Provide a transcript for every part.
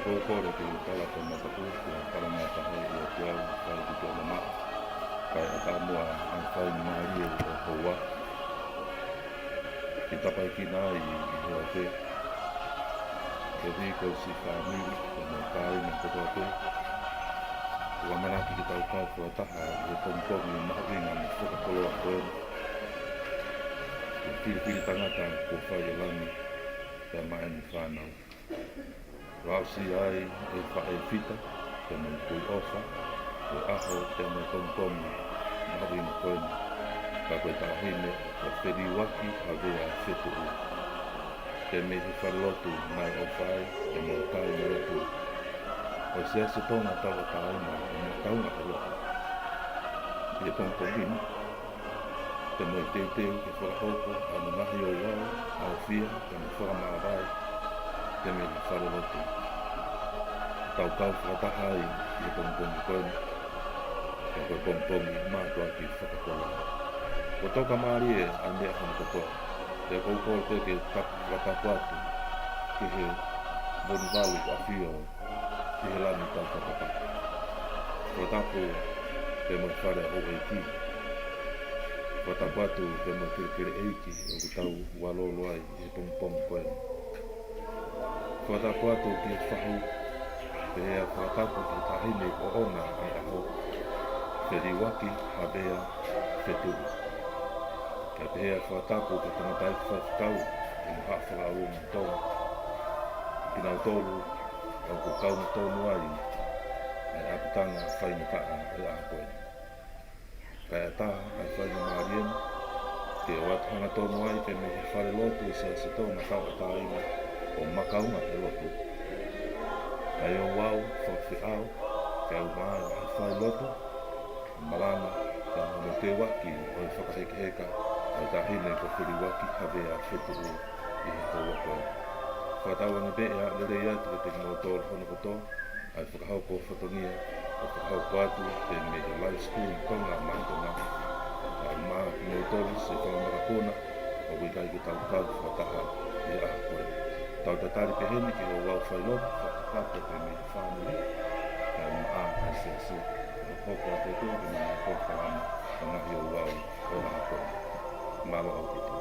kōkore ki tala ko matapu ki tala mea tahe i o te au kai ki te lama kai a tā mua an whai ni maari o hoa ki tapai ki nā i hea te ke hiko si whāmiri ko mō kāi me kotoa te ua manaki ki tau kau kua taha i he tongkongi maharinga me whakakoloa koe ki pili tangata ko whai e lani te maeni whānau Rausi ai e whae whita, te mei kui ofa, e aho te mei tongtongi, maharina koeni, ka koe tahine, o whiri waki a vea whetu u. Te mei he whalotu mai o whae, te mei kai na rotu. O se ase tonga tawa taina, o mea taunga a rotu. I e tongtongini, te mei teuteu ke whakahoko, anu mahi o wau, au whia, te mei whakamaarai, te mei he whalotu. Tau kau whakataha i e pongpongi koeni, e koe pongpongi mātua ki whakakola. Ko toka maari e a mea hana kotoa, te koukoi koe ke whakatapu atu, ki he monivalu a whio, ki he lani tau whakata. Ko tapu te mo whare o eiti, whatapu atu te mo kirikiri eiti, o ku tau walolo ai e pongpongi koeni. Whatapu atu ki e whahu, te hea whakatapu ki tahine o ona ai aho, whiri waki hawea whetu. Ka te hea whakatapu ki tangatai whakatau, i mha whakau na tonga. Ki nau tolu, au ko kauna tonu ai, ai apitanga whainataa e a koe. Kai ata ai whaina marien, te o atuhanga tonu ai te me he whare lotu se se tona kau ataina, o makaunga te lotu. Kai o wau, whakawhiau, kai o maa ai whai loto, malana, ka hono te waki o i whakahekeheka, ai tahine ko whiri waki hawea whetu u i he hoa koe. Whakatau ana bea lere atu te ngōtora hono kotoa, ai whakahauko whatongia, o whakahauko atu te me he live school i tonga mahitonga, ai maa ki ngōtori se whangamarakona, o wikai ki tau kau whakataha i a koe. Tau tatari pehene ki o wau whailotu, whakatako te me whānui, kai maa a se o hoko a te tū, ki maa kō whalama, o nahi o wau o a koe. Malo au ki tū.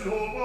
Amen.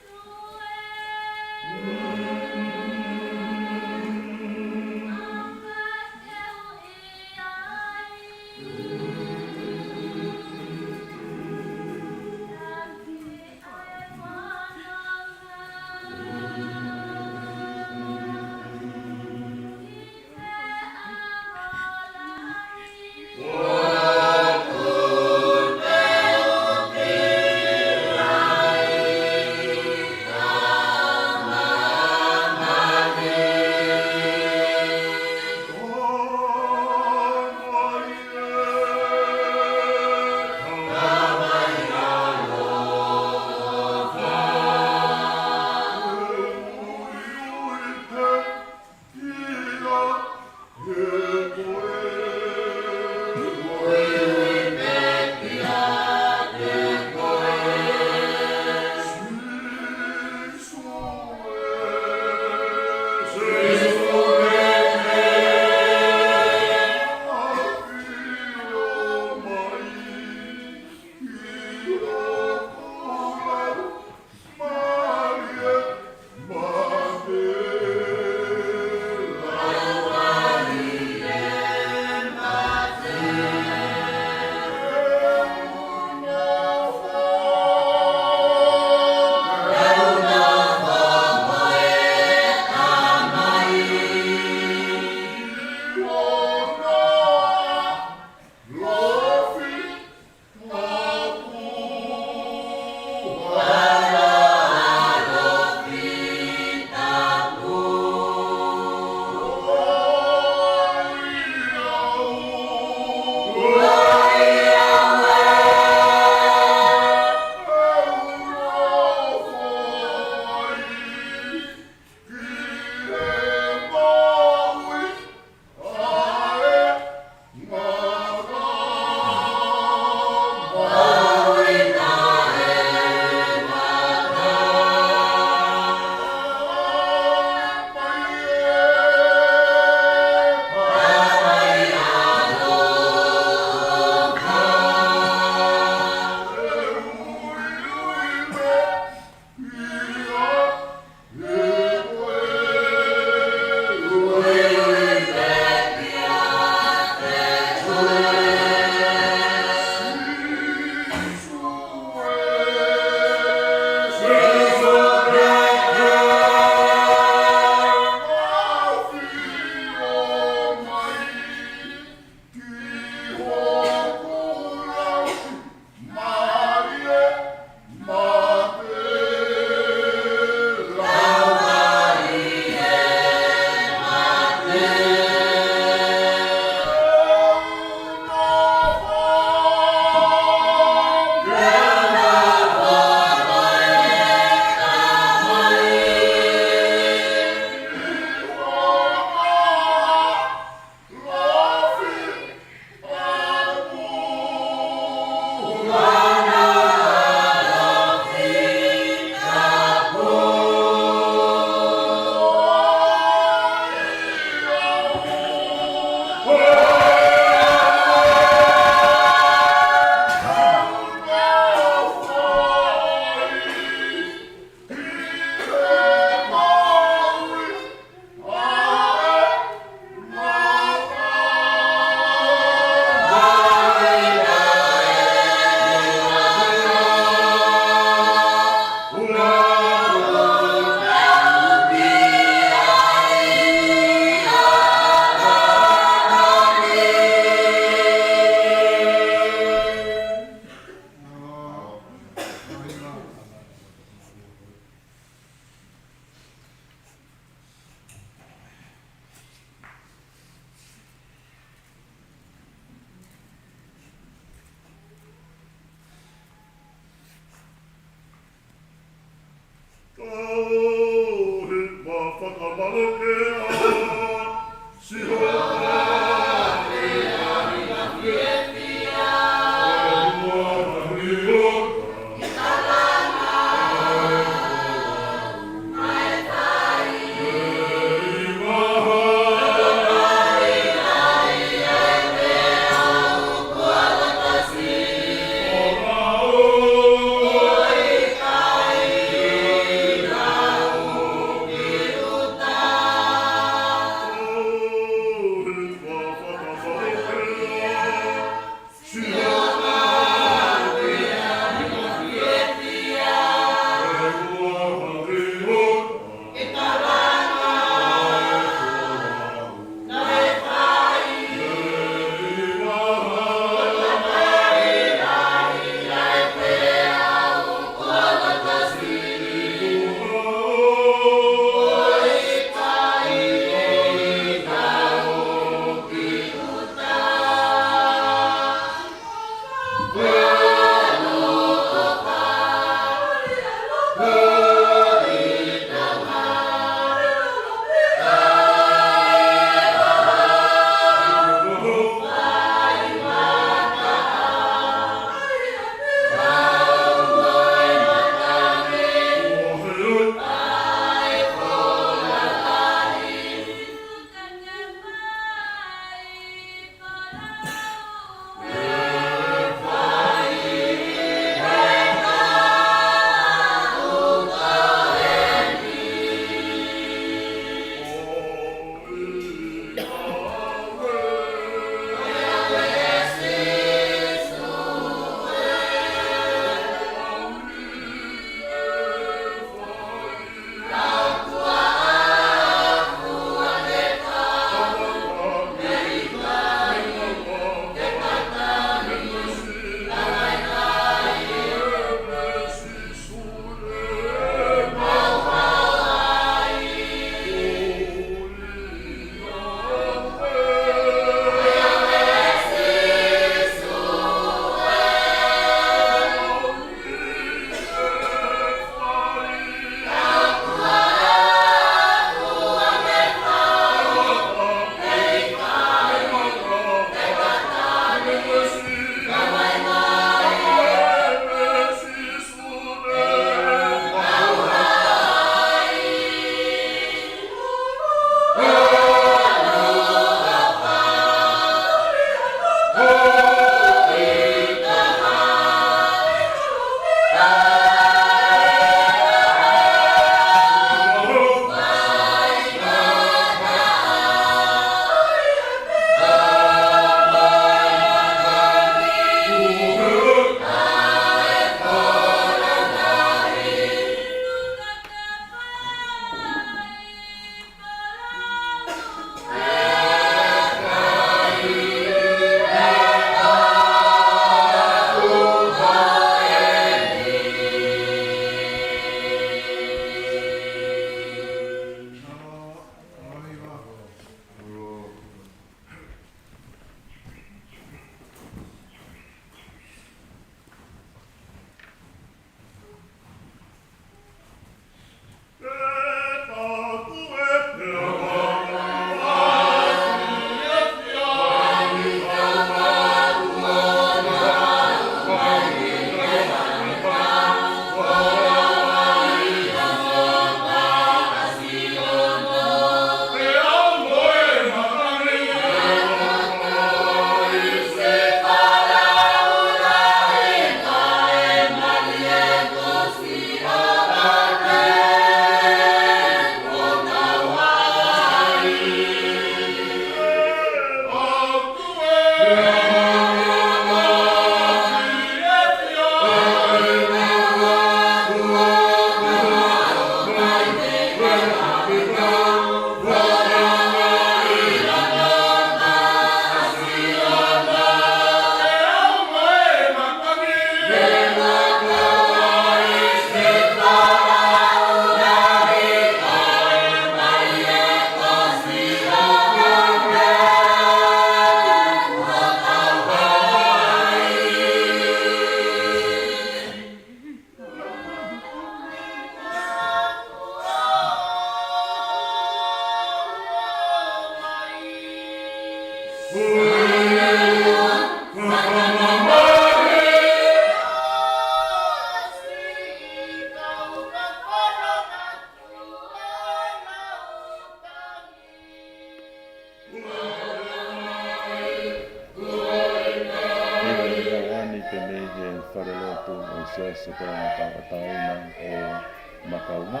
se kona taina o makauna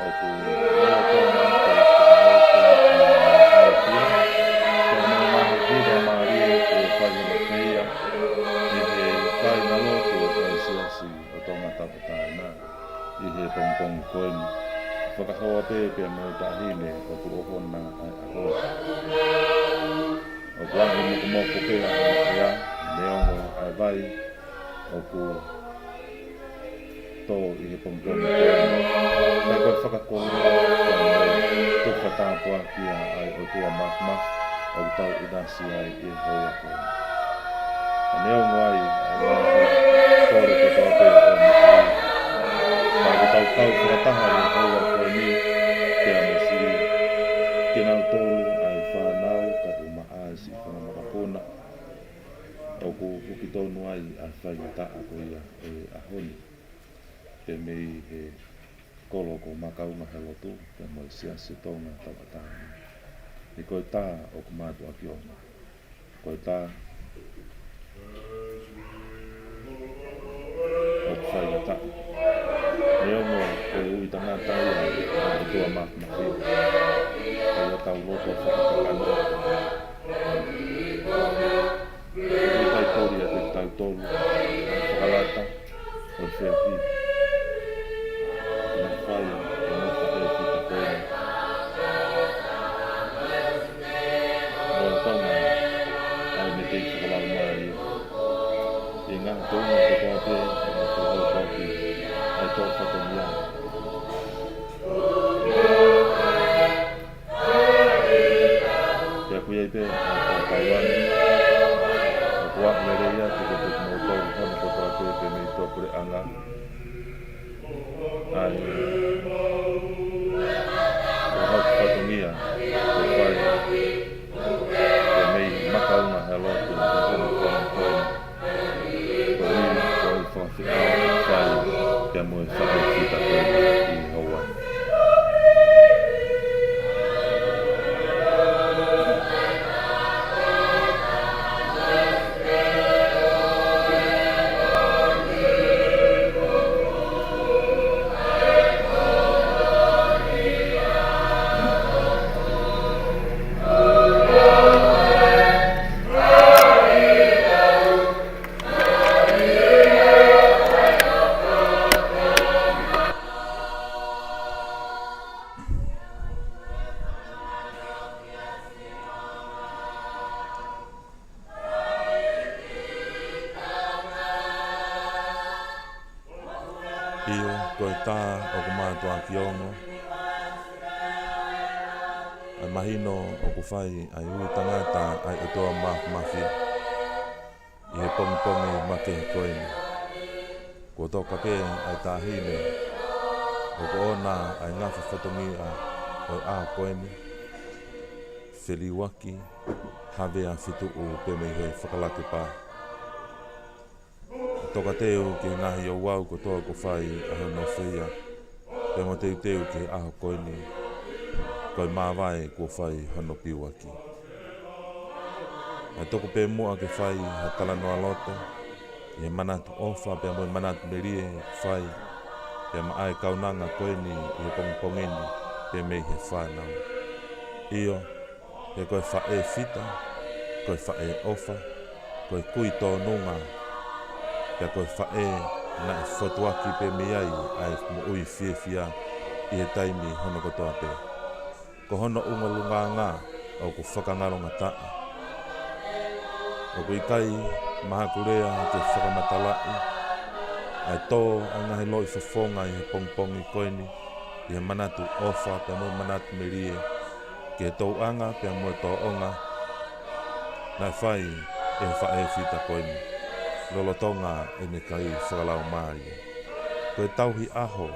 o ku loa tōna te tōna mahi hira maari o whainga whia i he taina lotu o tai siasi o tōna tapataina i he pongpong koeni whakahoa pēpea mo tahine o ku ohona ai ahoa o ku angi mokumoko pēa ia neongo ai vai o ku tō i he pongpong koeni mai koe whakakoro tuka tāpua kia ai o tua makmak o tau inasi ai i hoa koeni a neongo ai ki tonu ai a whai ta a ko ia a honi. Pe mei he kolo ko makaunga he lotu, pe mo sia se tonga tawatani. I koe tā o ku mātua ki ona. Koe tā o ku whai ta. Neo mo koe ui tanga tai a o tua mahi. Kai o tau loto whakakakano. Koe tai tori a te tau toru. Whakalata o te whea pi. Nā whai o mota e ki ta koe. Tonga ai me te whakalau mai i ngā tonga te toa te e te hau pāti ai tō whatongia. Kia kui ei pe a Taiwani a kua mereia te te mō tōru hana ko toa te pe mei tō pure anga ai o hau whatongia te whai makaunga he lotu na te hono koe koe koe whawhi au whai kia moe whae whita koe i Hawaii. Io, koe tā o ku mātua ki ono. Ai mahino o ku whai ai ui tangata ai o toa mawhi. I he pongi make koe ni. Ko toka ke ai tā hine. O ko ona ai ngawhi whatongia o a koe ni. Whiliwaki, hawea whitu o pe mei hoi whakalake pā. Toka teo ki ngahi o wau ko toa ko whai a hono whia. Pe mo teo ki aho koe ni. Koe māwai ko whai hono piwaki. Ai toko pe mua ke whai ha tala noa loto. I he manatu ofa pe mo manatu merie whai. Pe ma ai kaunanga koe ni i he pongpongeni pe mei he whanau. Io, he koe whae whita, koe whae ofa, koe kui tō nunga. Pea koe whae na e whatuaki pe miai ai mo ui whiewhia i he taimi hono kotoa pe. Ko hono unga lunga ngā au ko whakangaronga taa. O ko ikai mahakurea te whakamatalai. Ai tō ai ngahi loi whawhonga i he pongpongi koeni. I he manatu ofa pea mo manatu merie. Ke tō anga pea mo tō onga. Nai whai e whae whita koeni. Lolotonga e ne kai whakalau mai. Koe tauhi aho,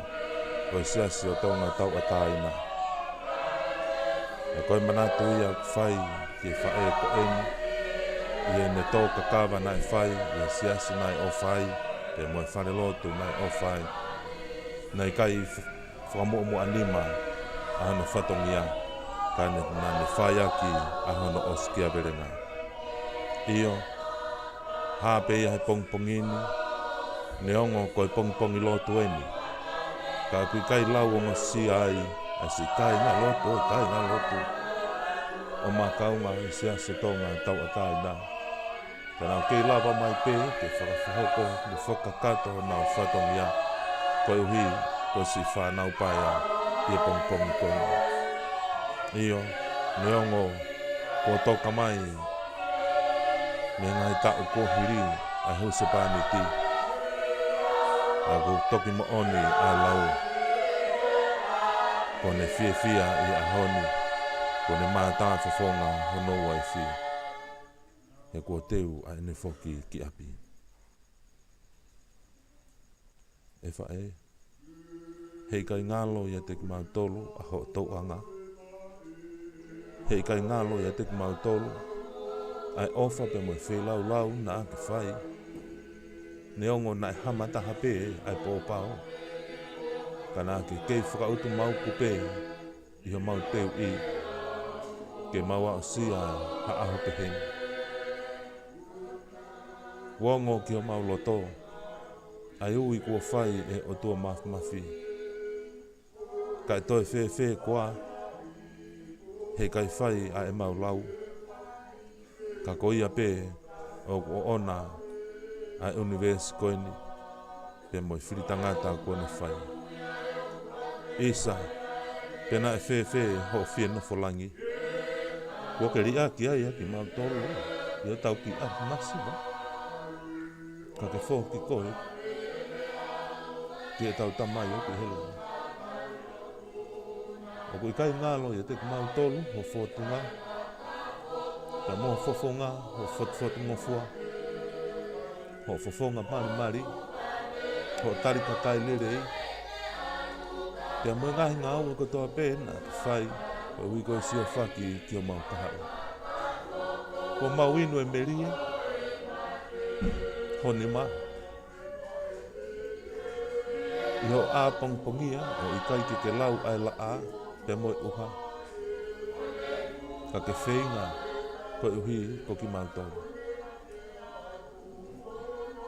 koe siasi o tonga tau ataina. E koe manatu ia whai ki whae ko eni. I e ne tō kakawa nai whai, i e siasi nai o whai, e moe whare lotu nai o whai. Nei kai whakamomu anima a hano whatongia, ka ne whai aki a hano oskia verenga. Io, hape ia he pongpongini, ne ongo koe pongpongi lotu eni. Ka kui kai lau ongo si ai, a si kai ngā lotu, kai ngā lotu. O mā kaunga i sia se tonga tau atai nā. Ka nau kei lava mai pē, ke whakawhahoko, ni whakakato nau whatongia. Koe uhi, koe si whanau paia, i e pongpongi koe. Io, ne ongo, kua toka mai, me ngai tau kohiri a huse pani ti. A ko toki mo oni a lau. Ko ne whia i a honi. Ko ne mātā whawhonga hono wai whia. He kua teu a ene whoki ki api. E whae. Hei kai ngalo i a te kumau tolu a ho tauanga. Hei kai ngalo i a te kumau tolu. Ai ofa pe mo whelau lau na ake whai. neongo na hamata hape ai pōpao. Kana ke kei whakautu mau kupe i ho mau teu i ke maua o sia haaho pe heni. Wongo ki ho mau loto ai ui kua whai e o tua mafi. Kai toi whewhe kua he kai whai a e mau lau. Ka koia pe o ona a Universi koini pe moi whiri tangata kua ne whai. Isa, pena e whewhe ho whia no wholangi. Kua ke ria ki ai ki mau tolu ia tau ki masi ba. Ka ke who ki koe ki e tau tamai o ki helo. O kui kai ngalo ia te ki mau tolu ho whotunga. Ka mo fofonga ho fotu ngofua. Ho fofonga mari. Ho tari kakai lirei. Te mo ngahi ngau ko toa pēna ki whai. O ui koe sio whaki ki o mau kahau. Ko mau inu e merie. Hone ma. Iho a pongpongia o i kai ke lau ai la a te mo uha. Ka ke whenga ko uhi ko ki mau tau.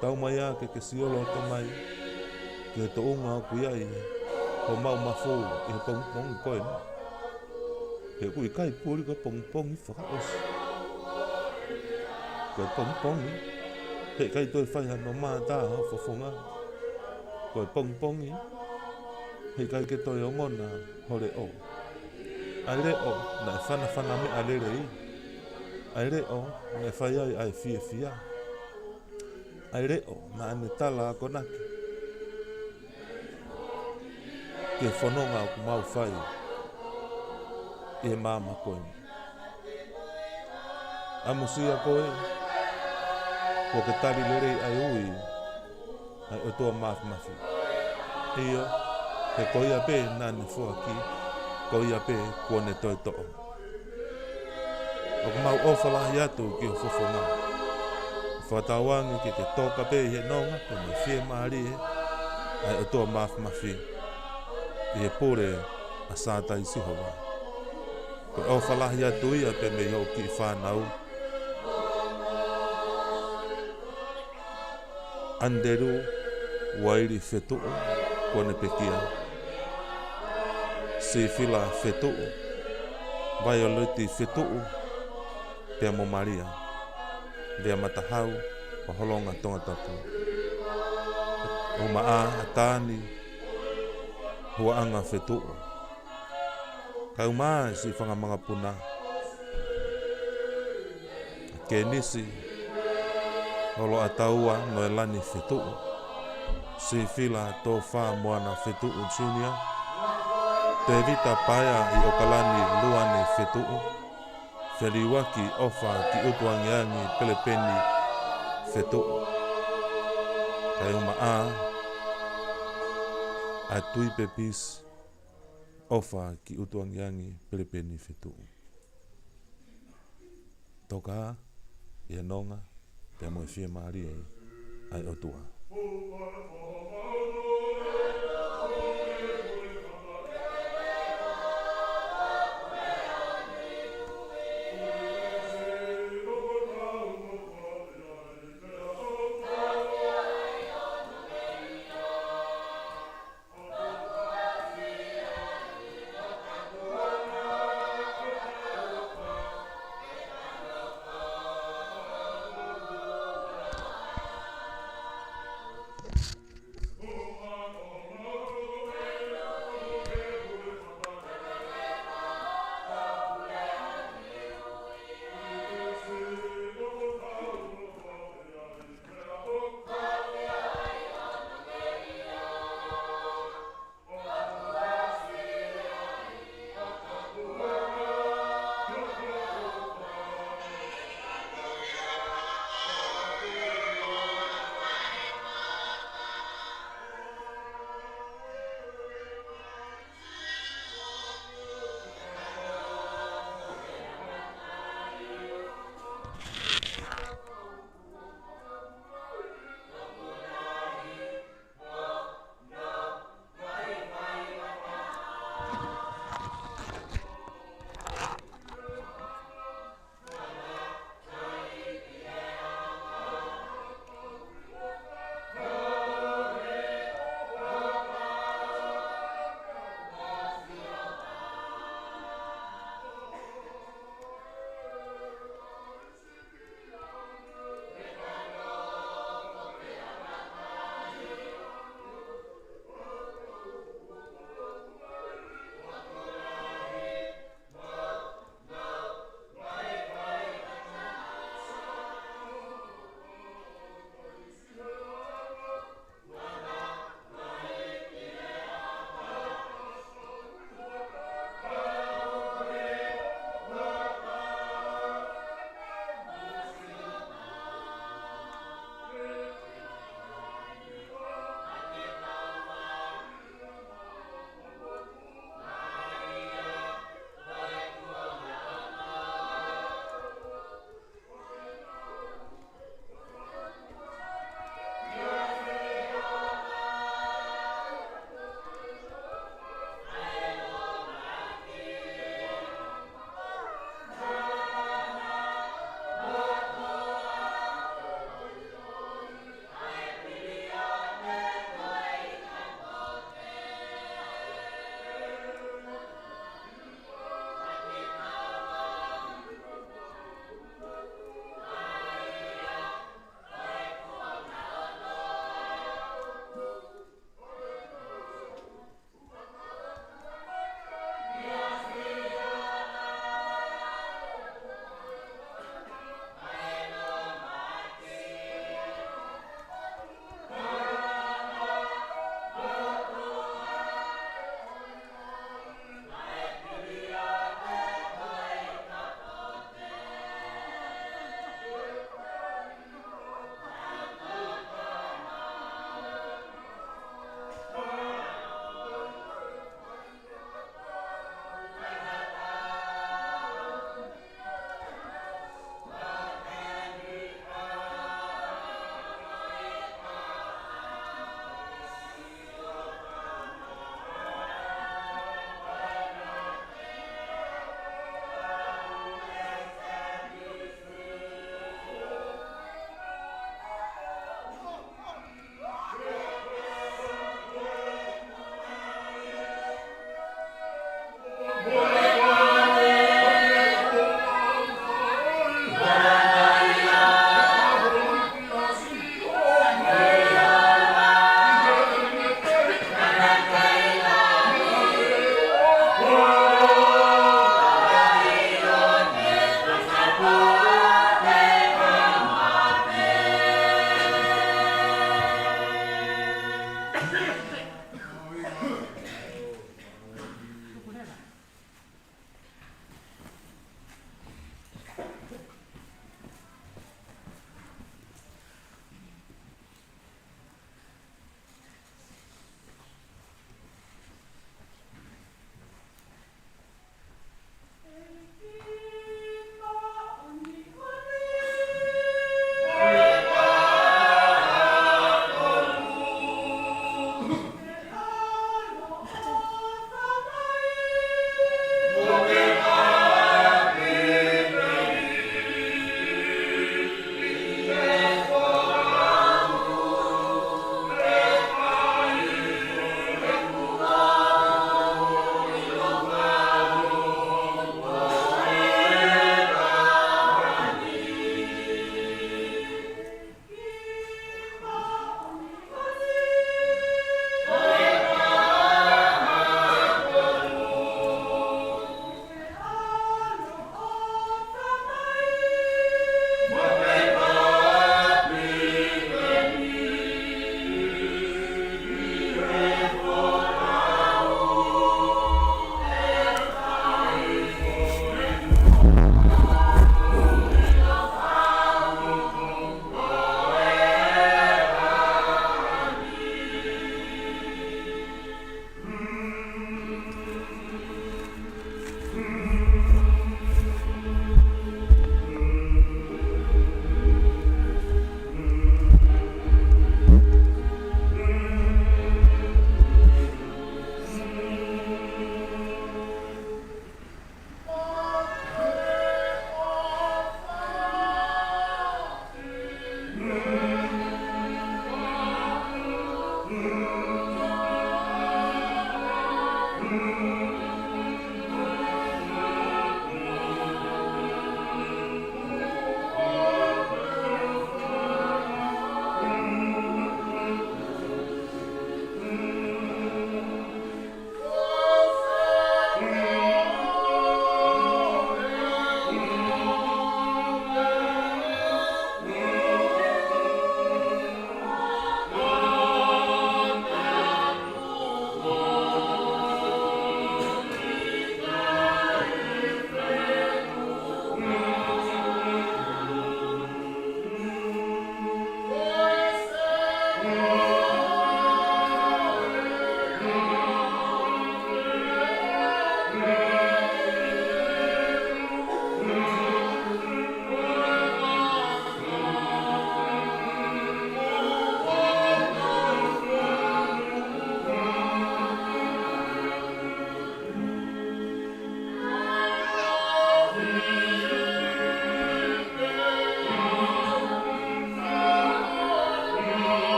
Tau mai a ke siolo to mai. Ke to unga o kuiai. Ko mau mafu i ho pongpongi koe na. He kui kai puri ko pongpongi whakaosi. Ko pongpongi. He kai toi whai hano mātā ho fofonga. Ko pongpongi. He kai ke toi o ngona hore o. Ai reo na e whana me a lerei. Ai reo na e whai ai fia. Ai reo na ane tala a konaki. Ke whanonga o ku mau whai. E māma koe. Amusia koe. Ko ke tari lerei ai ui. Ai o toa mafi. Iyo. He koia pe nane fuaki. Koia pe kuone toi to'o. O ku mau ofalahi atu ki o fofonga. Whatawangi ki ke toka pe he nonga. Pe me whie maari he. Ai o toa mafi. I he pore a sāta i sihowa. Ko ofalahi atu ia pe me ho ki whanau. Anderu wairi whetu'u kone pekia. Se fila whetu'u. Vaioleti whetu'u. Pea mo Maria. Vea matahau o holonga tonga tapu. O maa atani. Hua anga whetu'u. Kau maa si whangamanga puna. Ke nisi. Holo ataua no e lani whetu'u. Si fila tō whā moana whetu'u junior. Te vita paia i okalani luani whetu'u. Whiriwaki ofa ki utuangiangi pelepeni whetu'u. Kai uma a. A tui pepis. Ofa ki utuangiangi pelepeni whetu'u. Toka ia nonga. Pea mo e whie maari ai o tua.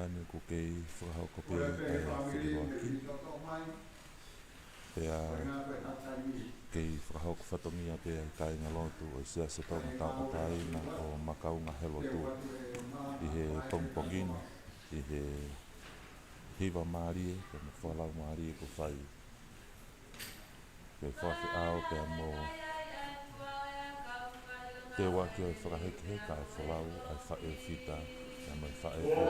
ngani ko kei whakahauka pia ai whiroaki. Pea kei whakahauka whatongia pia i kai ngā lotu o sia se tonga tāpatai na o makaunga he lotu. I he pongpongina, i he hiwa mārie, pe me whalau mārie ko whai. Pea whawhi ao pea mō te waki o i whakaheke heka ai whalau ai whae whita. Pea mai whae o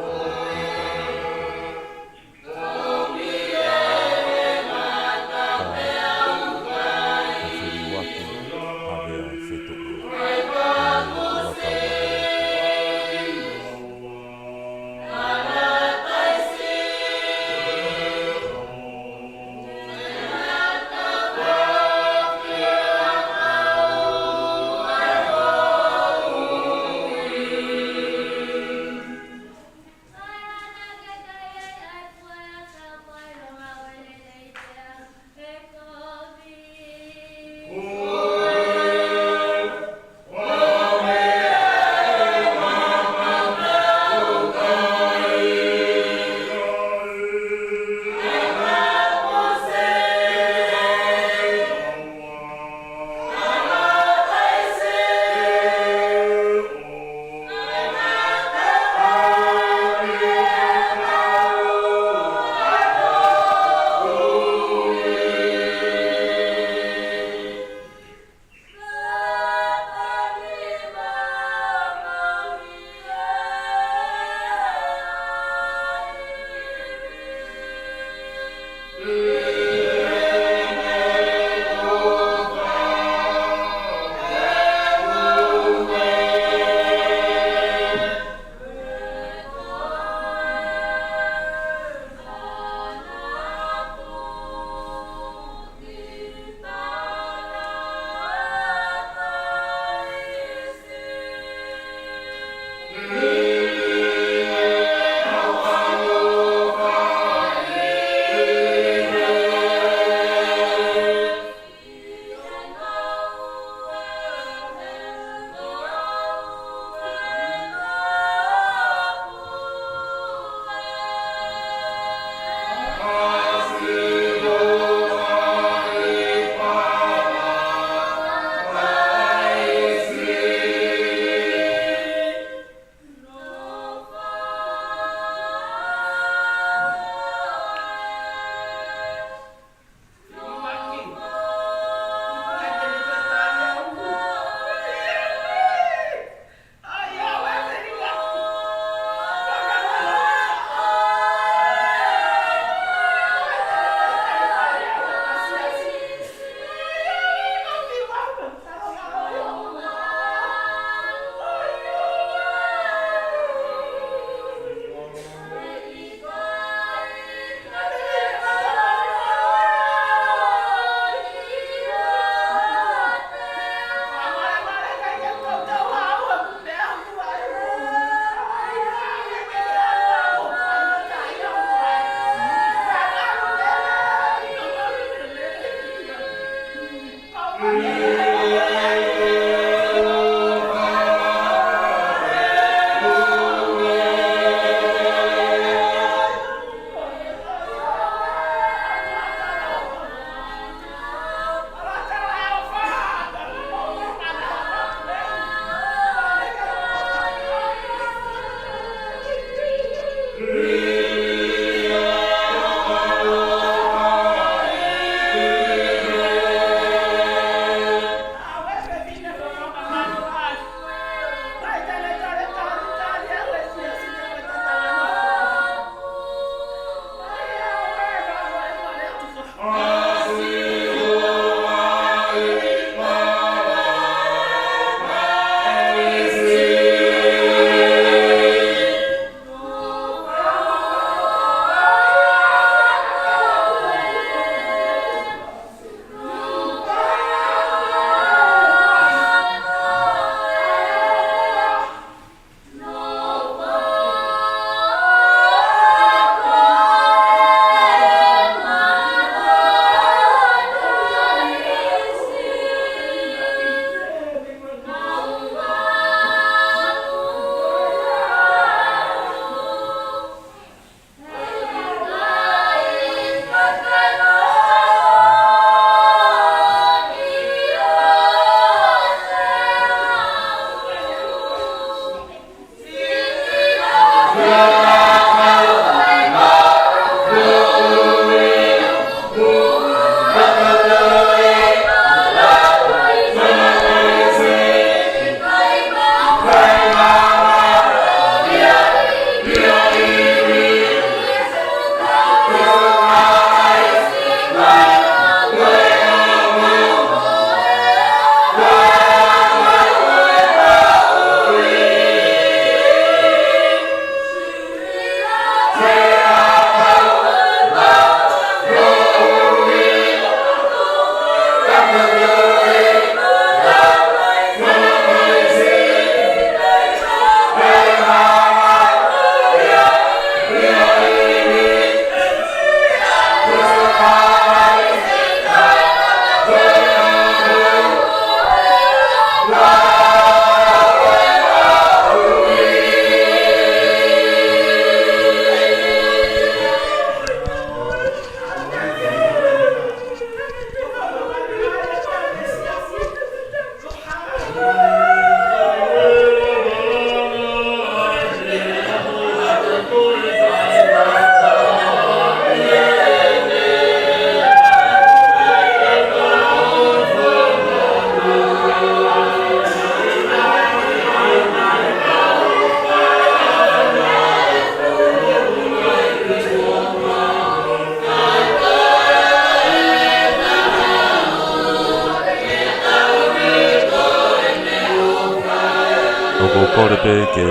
kore pe ke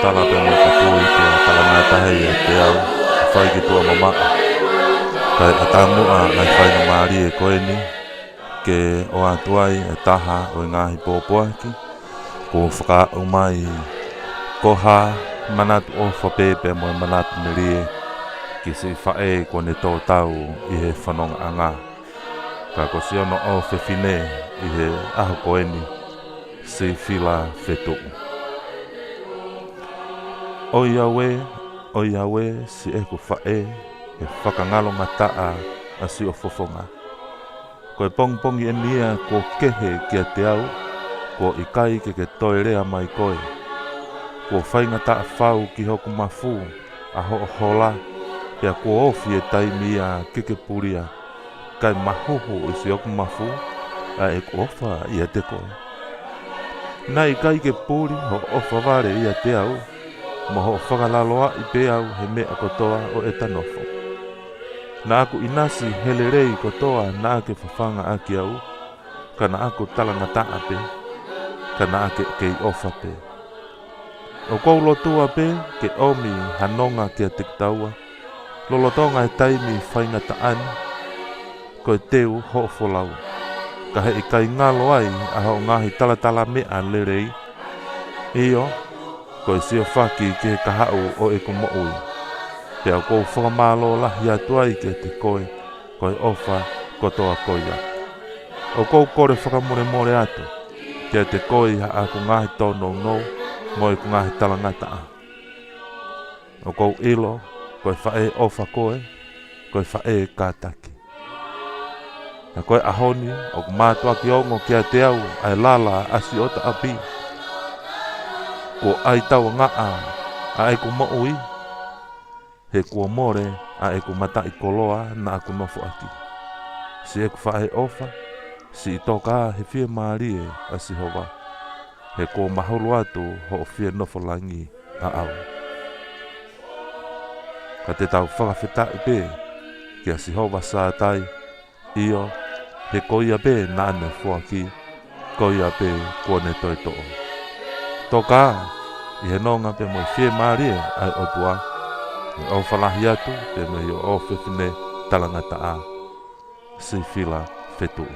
tala pe mo kapui ke tala na tahe te au whai ki tua mama. Kai atamu a ai whai na maari e koe ni ke o atuai e taha o ngahi pōpoaki ko whaka umai koha manatu o whapepe mo manatu merie ki si whae ko ne tō tau i he whanonga anga. Ka ko si ono o whewhine i he aho koe ni si whila whetu. O Iawe si e ko whae e whakangalonga taa a si o fofonga. Ko e pongpongi e nia ko kehe kia te au, ko i kai ke toerea mai koe. Ko whainga taa whau ki hoku mafu a ho hola, pia ko ofi e taimi a keke puria. Kai mahuhu i si hoku mafu, a e ko ofa i a te koe. Nai kai ke puri ho ofa vare i a te au, mo ho whakalaloa i pe au he mea kotoa o e tanofo. Na aku inasi helerei kotoa na ake whawhanga aki au, ka na aku talanga taa pe, ka na ake kei ofa pe. O kou lotua pe ke omi hanonga kia tiktaua, lolotonga e taimi whainga taani, ko e teu ho folau. Ka he i kai ngalo ai a ho ngahi talatala mea lerei, iyo, ko e sio whaki ki he kahau o e kumoui. Pea kou whakamalo lahi atuai ki te koe ofa kotoa koia. O kou kore whakamore more atu, ki te koe ha a ku ngahi tono no, mo e ku ngahi talangataa. O kou ilo, koe whae ofa koe whae kātaki. Na koe ahoni, o ku mātua ki ongo ki te au, ai lala asi o ta api. Ko ai tau ngaa, a e ku moui, he kua more a e ku mata i koloa na aku nofo aki. Si e ku whae ofa, si i toka he whia maarie a si hova. He kua mahulu atu ho o whia nofo langi a au. Ka te tau whakawhita i pe, ki a si hova sātai, iyo, he koia pe na ane fuaki, koia pe kua ne toi to'o. Toka, i he nonga pe mo i whia maarie ai o tua, i o whalahi atu, pe me i o whiwhine talangata a, si whila whetu.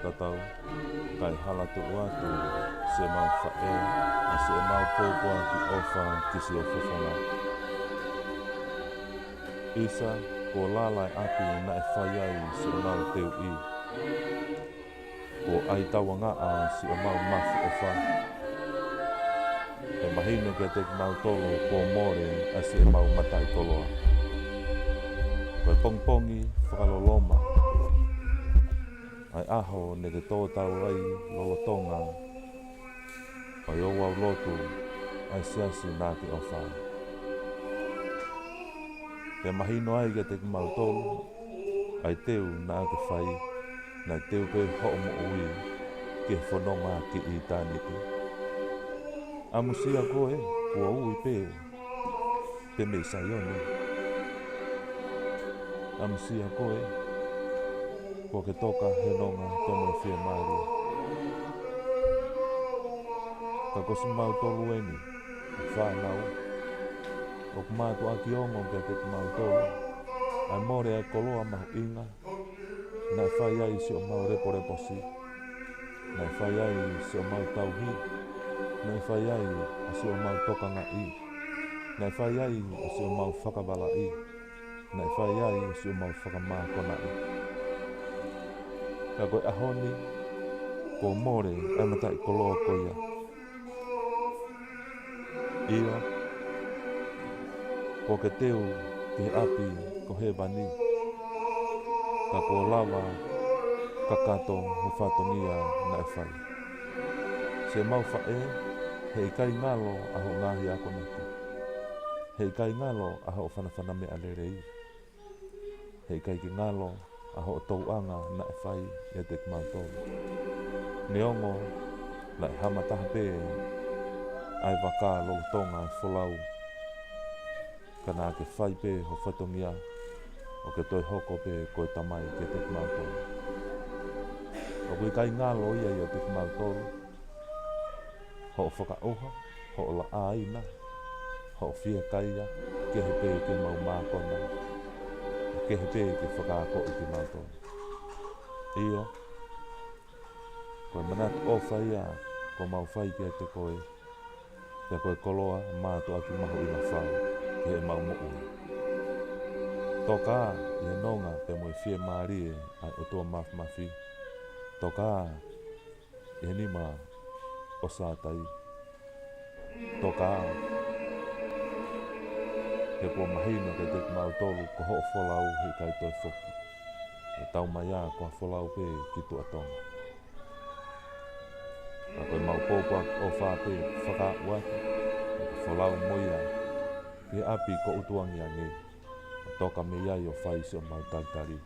tatau kai hala tu watu se mau fae a se mau popo ki ofa ki se ofofona isa ko lalai api na e whai ai se o nau teu i ko ai tawanga a se o mau mafi o wha e mahine ke te mau tolo ko more a se mau matai toloa ko e pongpongi whakaloloma ai aho ne te tō tau ai lolotonga ai o wau lotu ai siasi nā te o whai. Te mahino ai ke te mau tolo ai teu nā te whai nai teu pe ho mo ui ke whanonga ki I tāni pe. A musia koe, kua ui pe me saione. A musia koe, kua ke toka he nonga te mo whia maari. Ka kosi mau tolu eni, whanau. O kumātu aki ongo ke te mau tolu. Ai more ai koloa mahu inga. Nai whai ai si o mau repo si. Nai whai ai si o mau tauhi. Nai whai ai si o mau tokanga I. Nai whai ai si o mau whakawala I. Nai whai ai si o mau whakamākona I. Ka koe ahoni, ko more ai matai koloa koia. Ia, ko ke teo ke api ko he wani. Ka ko lava kakato ho whatongia na e whai. Se mau whae, hei kai ngalo aho ngahi ako naki. Hei kai ngalo aho o whanawhana me alerei. Hei kai ki ngalo aho o tauanga na e whai e te kumautou. Neongo, lai hamataha pe ai waka lo tonga e wholau. Kana ke whai pe ho whatongia. O ke toi hoko pe koe tamai ke te kumautou. O koe kai ngalo ia I o te kumautou. Ho o whakaoha, ho o la aina. Ho o whia kaia, ke he pe ke mau mākona. Ke he pe ke whakaako I te mātou. Io, koe manat o whaia, ko mau whai ke te koe. Pea koe koloa, mātou aki mahu I na whau, ke he mau mo'u. Toka I nonga pe mo I whia maarie ai o tua mafi. Toka I nima o sātai. Toka He kua mahina ke te mau tolu ko ho wholau hei kai toi whoki. E tau mai a kua wholau pe ki tua tonga. Ka koe mau pōpua o whāpe whakauaki. E wholau moia ki api ko utuangi a nge. Toka me iai o whai si o mau taritari.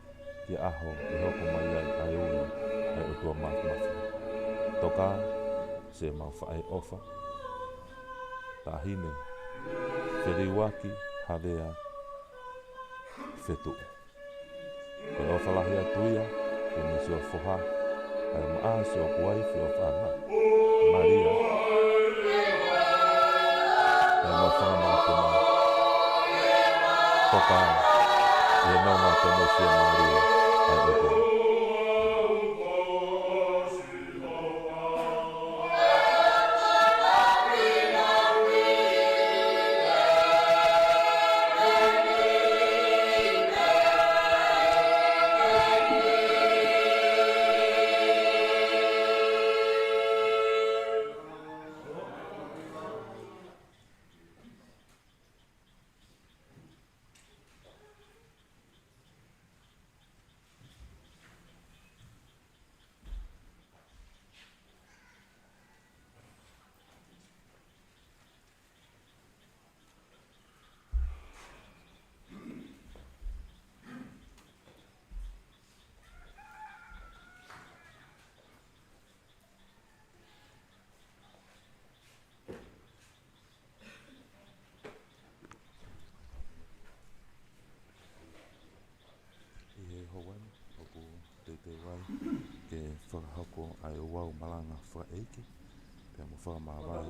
Ki aho e hoko mai ai ai ui ai o tua mafi. Toka se mau whae ofa. Tahine. Whiriwaki havea whetu. Koe o whalahi atuia, ke me si o whoha, ai maa si o kuai whio whana. Maria. Ai mo whanama tuma. Toka, e nonga te mo whia Maria, ai o kua. Te wai ke whakahoko ai o wau malanga whaeiki pia mo whakamawai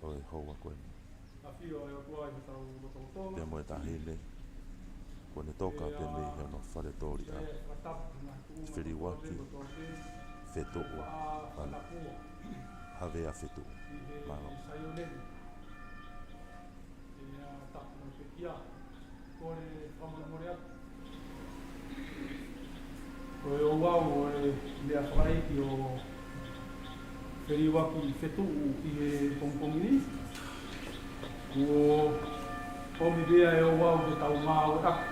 o e hoa koe pia mo e tahine koe ne toka pe me he no whare tori a whiriwaki whetua whana havea whetua malo Koe o wau o e lea whareiki o whiriwaki whetuu I e pongpongi. Ko homi bea e o wau ke tau maa o aku.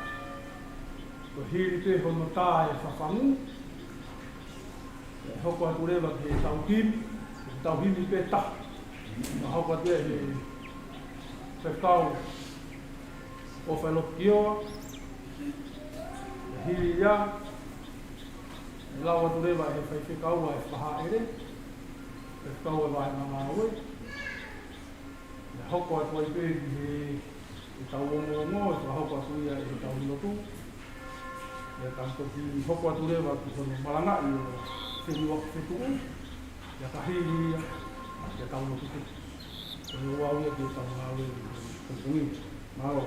Ko hiri pe hono tā e whawhangu. E hoko atu rewa ke tau himi. Tau himi pe ta. Ma hoko atu e whekau o whailokioa. Hiri ia. Lawa tu rewa e whai whekaua e whaha ere. tau e vai ngā oi. Le hoko atu ai pē ki he tau ongo e hoko atu ia e tau lotu. Le tanto ki hoko atu rewa ki hono marangai o whiri waka whetuu. Ia ka hiri ia, ia tau lotu te. E o au ia ki e tau ngā oi kumpungi. Maro.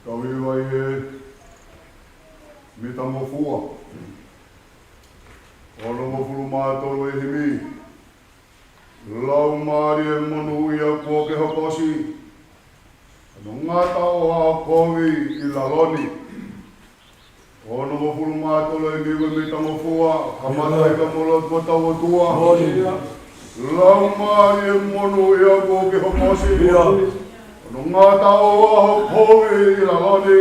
Kawiwa e me tamo fua. Ono mo fulu mātoro e himi. Lau maari e monu ia kua ke hakosi. Ano ngā tau a kowi i laloni. Ono mo fulu mātoro e miwe me tamo fua. Kamatai ka molo kua tau tua. Lau maari e monu ia kua ke hakosi. Ano ngā tau a kowi i laloni.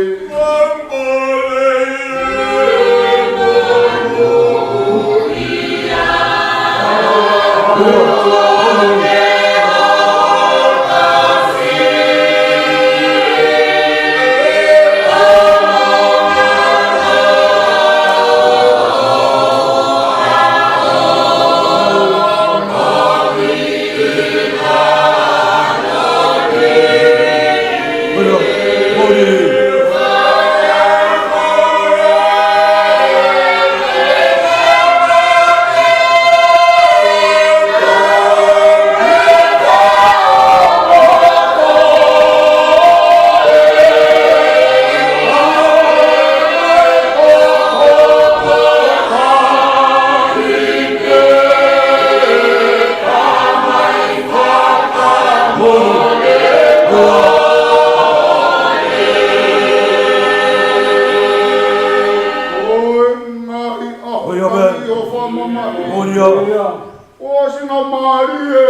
O singa Maria,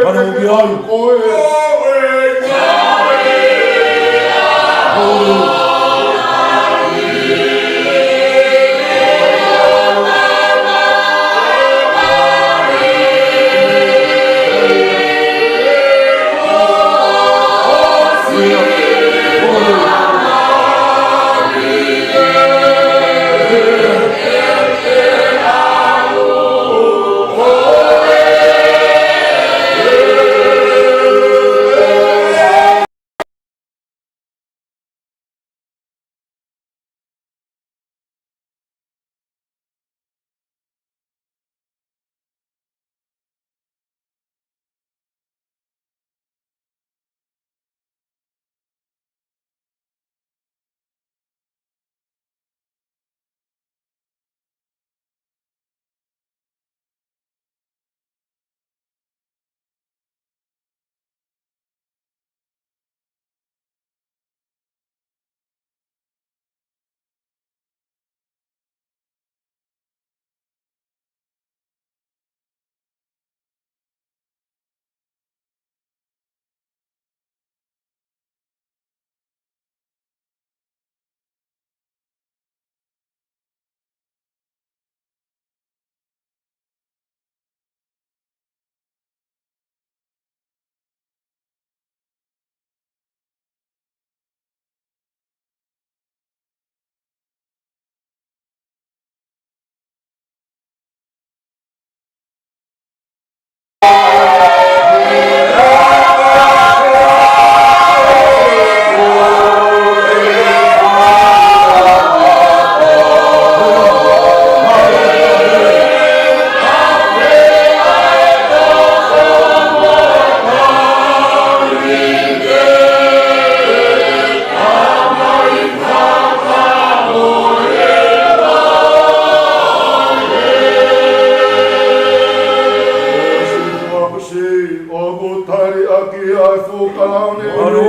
o kalaone. Alo.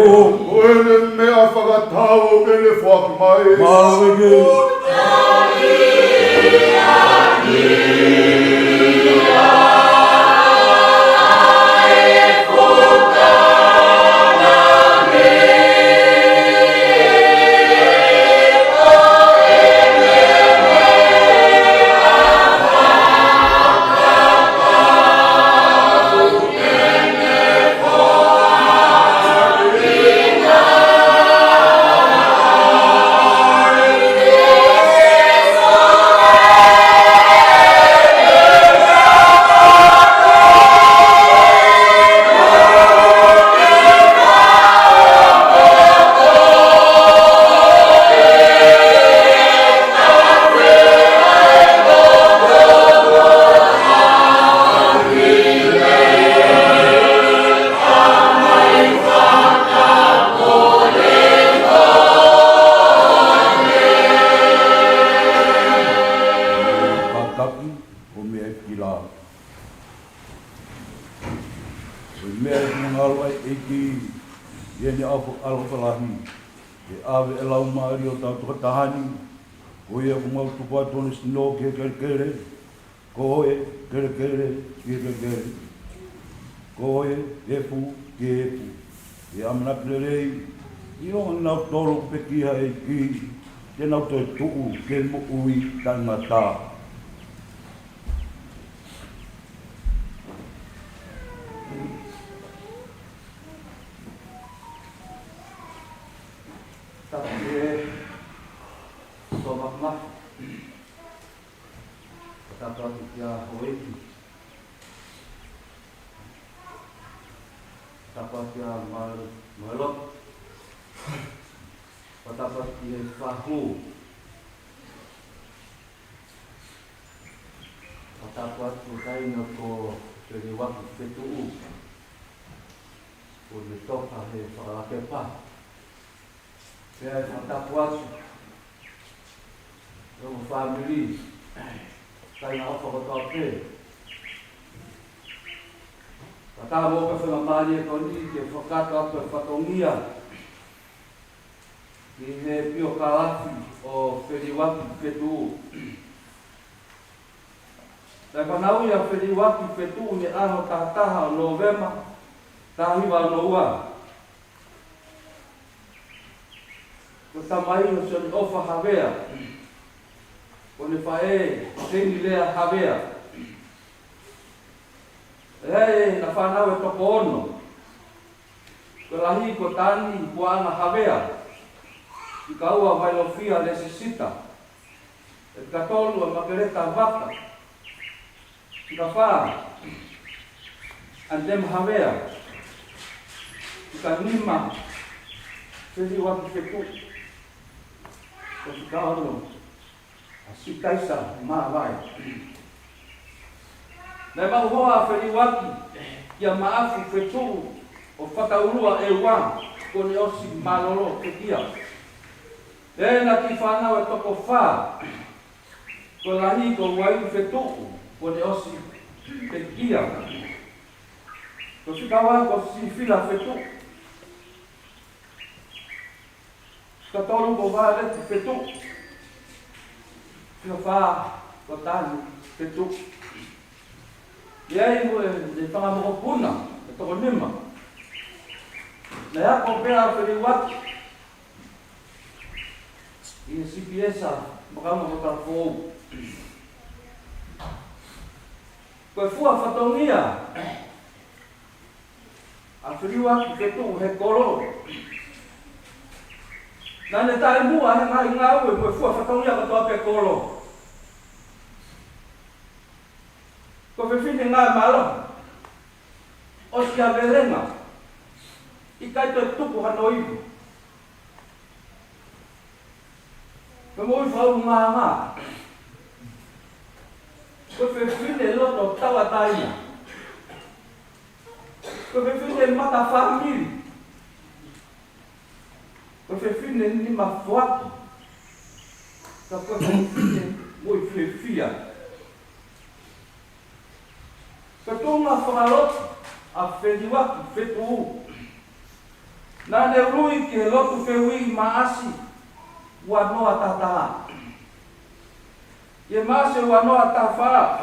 O ele mea whakatau ele whaki mai. Mawege. No kere koe kere koe efu kefu e amna plei io na tolo pekia e ki te na to tu ke mo ui tangata Tapi sobatlah Tapa ya hoiki Tapa ya malok Tapa ya fahu Tapa tukai nako jadi waktu itu Untuk topa he whakakepa Pea tapa Yung family Kaya ako whakatope. Katamo ka whamamani e koni ke whakato pe whatongia. Ki he pio kalafi o whiriwaki whetu. Lai panau ia whiriwaki whetu ni ano tātaha o Novema, tāhiwa o Noua. Ko tamai o soni ofa hawea. O le whae, tengi lea hawea. Hei, na whanau e toko ono. Ko lahi ko tani kuanga hawea. I kaua vailofia le sisita. E katolu e makereta waka. I ka wha. Andem hawea. I ka nima. Whiri waki whetu. Ko si ka ono. Si kaisa maawai. Nei mauhoa whiriwaki ia maafu whetu o whakaurua e wā kone osi malolo ke kia. Tēnā ki whanau e toko whā ko lahi ko wai whetu kone osi ke kia. Ko whikawa ko si whila whetu. Ka tolu ko wā reti whetu. Whika whā ko tāni whetu. Iei mo e whangamoko puna, e toko nima. Nei ako pēra whiriwaki. I e CPS-a, makama ko tāwhou. Koe fua whatongia. A whiriwaki whetu he koro. Nane tae mua he ngai ngau e koe fua whatongia katoa pe koro. Ko whiwhine ngā malo, o si a verenga, I kai toi tupu hano iwi. Ko moi whau ngā ngā. Ko whiwhine loto tawa taina. Ko whiwhine mata whamiri. Ko whiwhine nima whaki. Ka ko whiwhine moi whiwhia. Ka tōnga whakaroti a whiriwaki whetu. Na ne rui ke lotu fewi maasi wa noa tata. Ye maase wa noa tafa.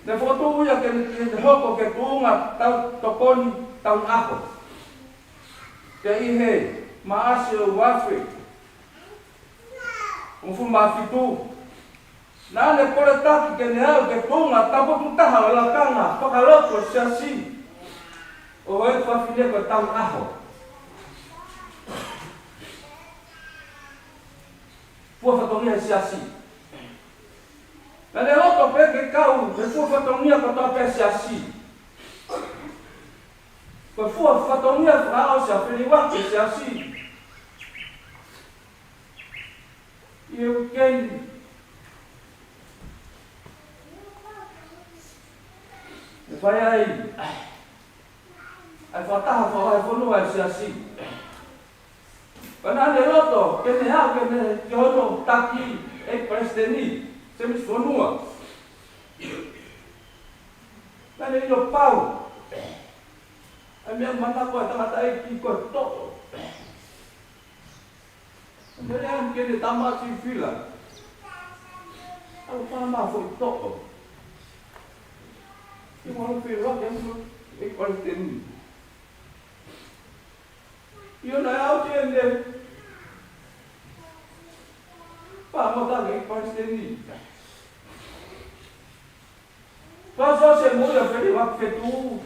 Ne foto uya ke hoko ke tunga tau tokoni tau ako. Ke ihe maase wafe. Ufu mafitu. Na ne kore taki ke nehau ke tunga tapo tutaha wala kanga. Pakaloko siasi. O e whawhine ko tau aho. Pua whatongia siasi. Na ne roto peke kau, me pua whatongia ko tau pe siasi. Ko pua whatongia whao sia whiriwake siasi. Iu keni. E whai ai. Ai whataha whao ai whonua e siasi. Pana ne roto, kene hao kene ke hono taki e presideni, se mis whonua. Pane ino pau. Ai mea manako e tangata e ki koe toko. Mene an kene tamasi fila. Au whama fo i toko. I mono whiriwake e presideni. Io na au tiende. Pa mota ke pasteni. Pa so se muda feli wak fetu.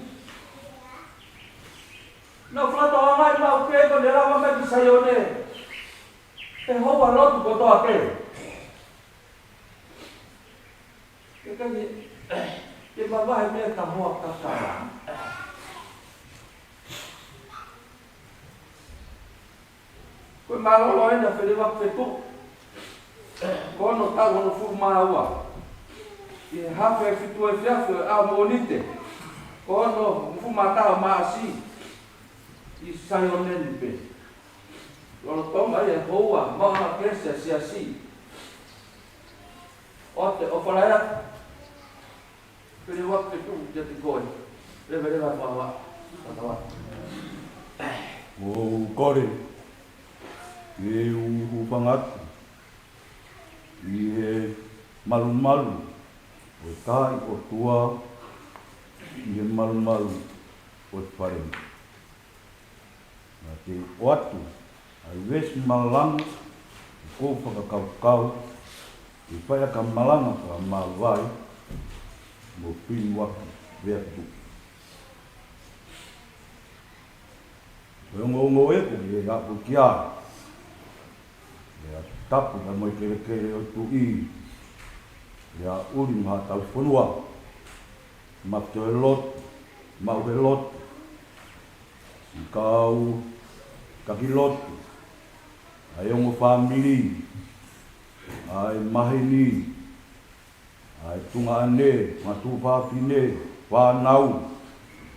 No flato mai ma o que quando era uma que saiu né. E rouba logo botou até. Que vai me tá morta tá. Koe marolo ena whele wak whetu. Kono tau ono fu maaua. I hawhe whitu e whiawhe a monite. Kono fu matao maasi. I sayo nenipe. Kono tonga e hoa mauna kesa siasi. Ote o whalaia. Whele wak whetu jati koe. Lewe whawa. Whawa. O kore. E o whangatu, e malu, o tai, o tua, e malu, o whare. Nā te oatu, ai wesi malanga, e kō whakakau, e whaia ka malanga ka mawai, mo pini waki, vea tu. E ngongo eko, e apu ki ara. Tapu ka moi kere o tu i. Ia uri maha tau whanua. Mapto e lot, mau e lot. Si kau, kaki lot. Ai ongo whamiri. Ai mahini. Ai tunga ane, matu whapine, whanau.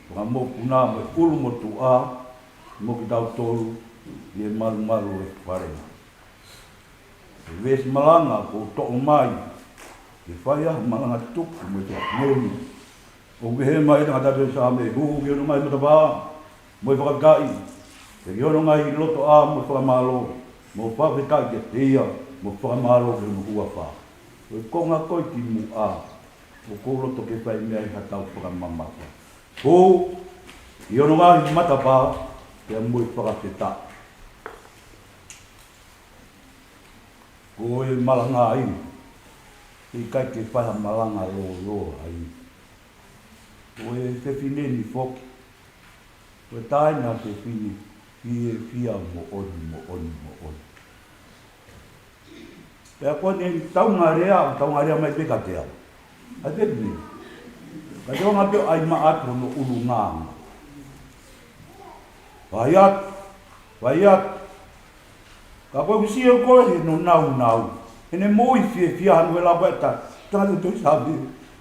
Tunga moku nā me uru motu a. Moki tau toru, i e malu e wharenga. Wes malanga ko to'o mai. E whaia malanga tuku me te noni. O ke he mai nga tato sa me huhu ki ono mai matawā. Mo i whakakai. E ki ono ngai loto a mo whakamalo. Mo whakakai ke tia. Mo whakamalo ke mo hua wha. O i konga koi ki mu a. O ko loto ke whai mea i hatau whakamamata. Ko i ono ngai matawā. Ke mo i whakateta. Ko e malanga ai. I kai ke whaia malanga lo ai. Ko e whiwhineni whoki. Ko e taina te whini. Whia mo oni. Pea kone taunga rea mai peka te au. Ai pekni. Ka te wanga peo ai maatro no ulu nganga. Vaiat. Ka koe usi e koe he no nau. Hene moi whia hanu e la weta. Tāne tui sabi.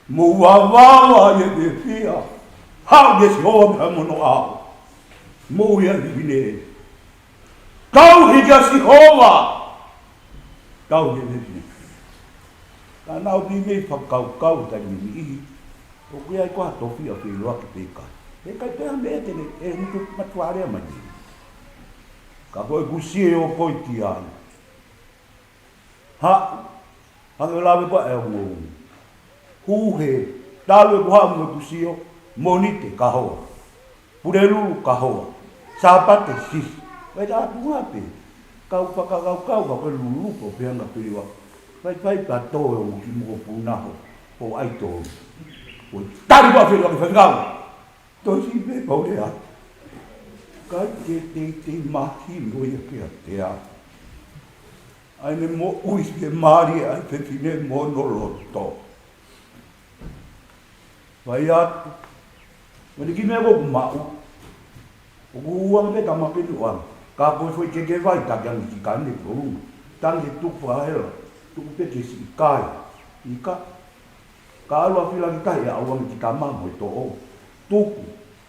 Mo wawawa e te whia. Hau de si hoa mea mono au. Mo ia vivine. Kau hika si hoa. Kau he vivine. Ka nau ni mei whakau tai ni ihi. O kuia i koha tofi a whia loa ki peka. E kai pēha me e tene. E nuku matuarea mai. Ka koe kusie o koe ti ai. Ha, hange lawe pa e ngu. Huhe, dawe kuha mwe kusio, monite ka hoa. Purelulu ka hoa. Sapate sis. Vai ta atu ngape. Kau whakakau ka koe lulupo peanga piriwa. Vai pa toe o ki mo punaho. O ai tō. O tari pa whirwa ki whangau. Toi si me paurea. Kai te mahi noia kia te a. Ai ne mo uis ke maari ai whewhine mo no loto. Vai atu. Mene ki mea koku mau. O kuuang me tamakinu ang. Ka koe foi ke vai takiang ki kane korunga. Tange tuku whahela. Tuku peke si kai. Ika. Ka alua whila ki kai a awang ki tamamo i tō o. Tuku.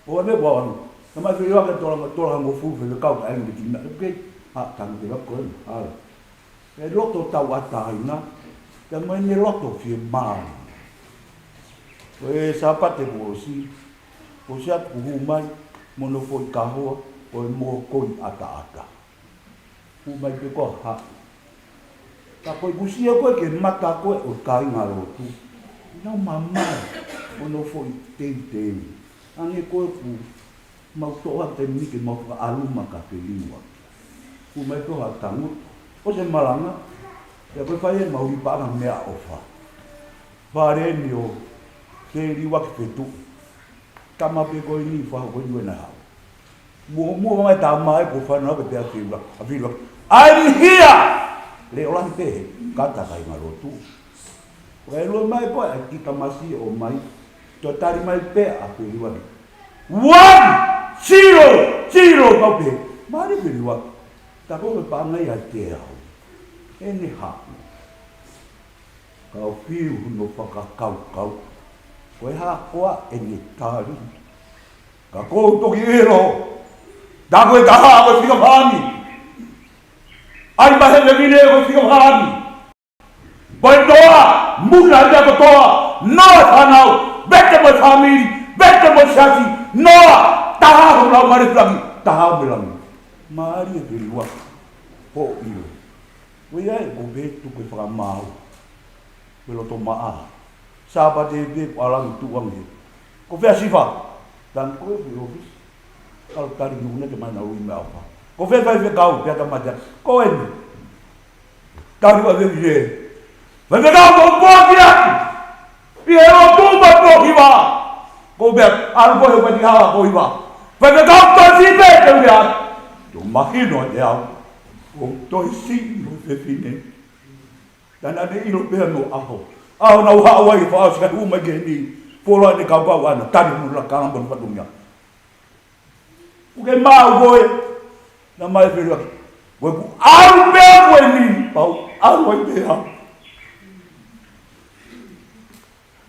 O ane wawang. Namai whila ke tola hango fufu le kau ka engi ki na. Kei. Ha, tange te wako ena. Hala. E loto tau ataina. Te mai ne loto fie maa. E sapate mo si. O si atu humai. Mono foi kahoa. O e mo koi ata. Humai pe ko ha. Ta koe kusia koe ke mata koe o kai ngā rotu. Nau mamai. Mono foi tei. Ange koe ku. Mau toa te miki mau ka aluma ka peliwa. Humai ko ha tangut. O se malanga. Ya koe whae mau i pāna mea ofa. Pare ni o. Ke riwa ki petu. Tama pe koe ni whaho koe nuena hao. Mua mai tā mai ko whanau pe pēa whirwa. I'm here! Le ola ni pehe. Kata kai ngā rotu. Koe lua mai koe a kita masi o mai. Tō tari mai pēa a whirwa ni. 1-0 kau pehe. Mare whirwa. Ta koe pāngai a te au. Ene haku. Kau whiu no whakakau. Koe hakoa ene tari. Ka kou toki ero. Da koe taha koe whika whani. Ai mahe me vine koe whika whani. Koe toa. Muna rea ko toa. Noa whanau. Bete mo whamiri. Bete mo shasi. Noa. Taha ko lau mare whangi. Taha me langi. Maari e whirua. Ho iro. Koe ai ko betu koe whakamau. Koe loto maa. Sapa te pe alangi tuangi. Ko whea sifa. Dan koe whirofis. Kalau tari nuna ke mana ui me apa. Ko whea whai kau pia tamata. Ko eni. Tari wa vire. Whai kau ko poki aki. Pia ero tumba poki wa. Ko whea alpo he pati hawa ko iwa. Whai kau tosi pe te ui aki. Tu mahino te au. Ko tosi no whewhine. Dan ane ilo pia no aho. Aho na uha awai wha asika huma geni. Pola ni kau pau ana. Tari mula karambon patunga. Uke mau koe. Na mai whirua ki. Koe ku aru pea koe ni. Pau aru ai pea.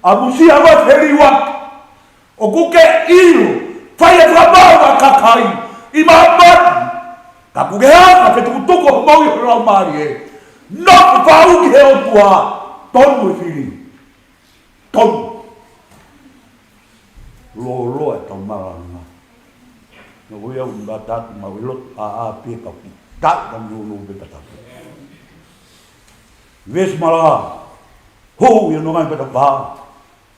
Amusia wa whirua. O kuke iro. Whai e whamau ka kakai. I mahamati. Ka kuke haka whetukutuko mau i rau maari e. Noku whau ki he o tua. Tonu e whiri. Tonu. Lo e tau maranga. No voy a un batatu mawilot a pe kapi. Tak dan no be batatu. Ves mala. Ho yo no ngai batapa.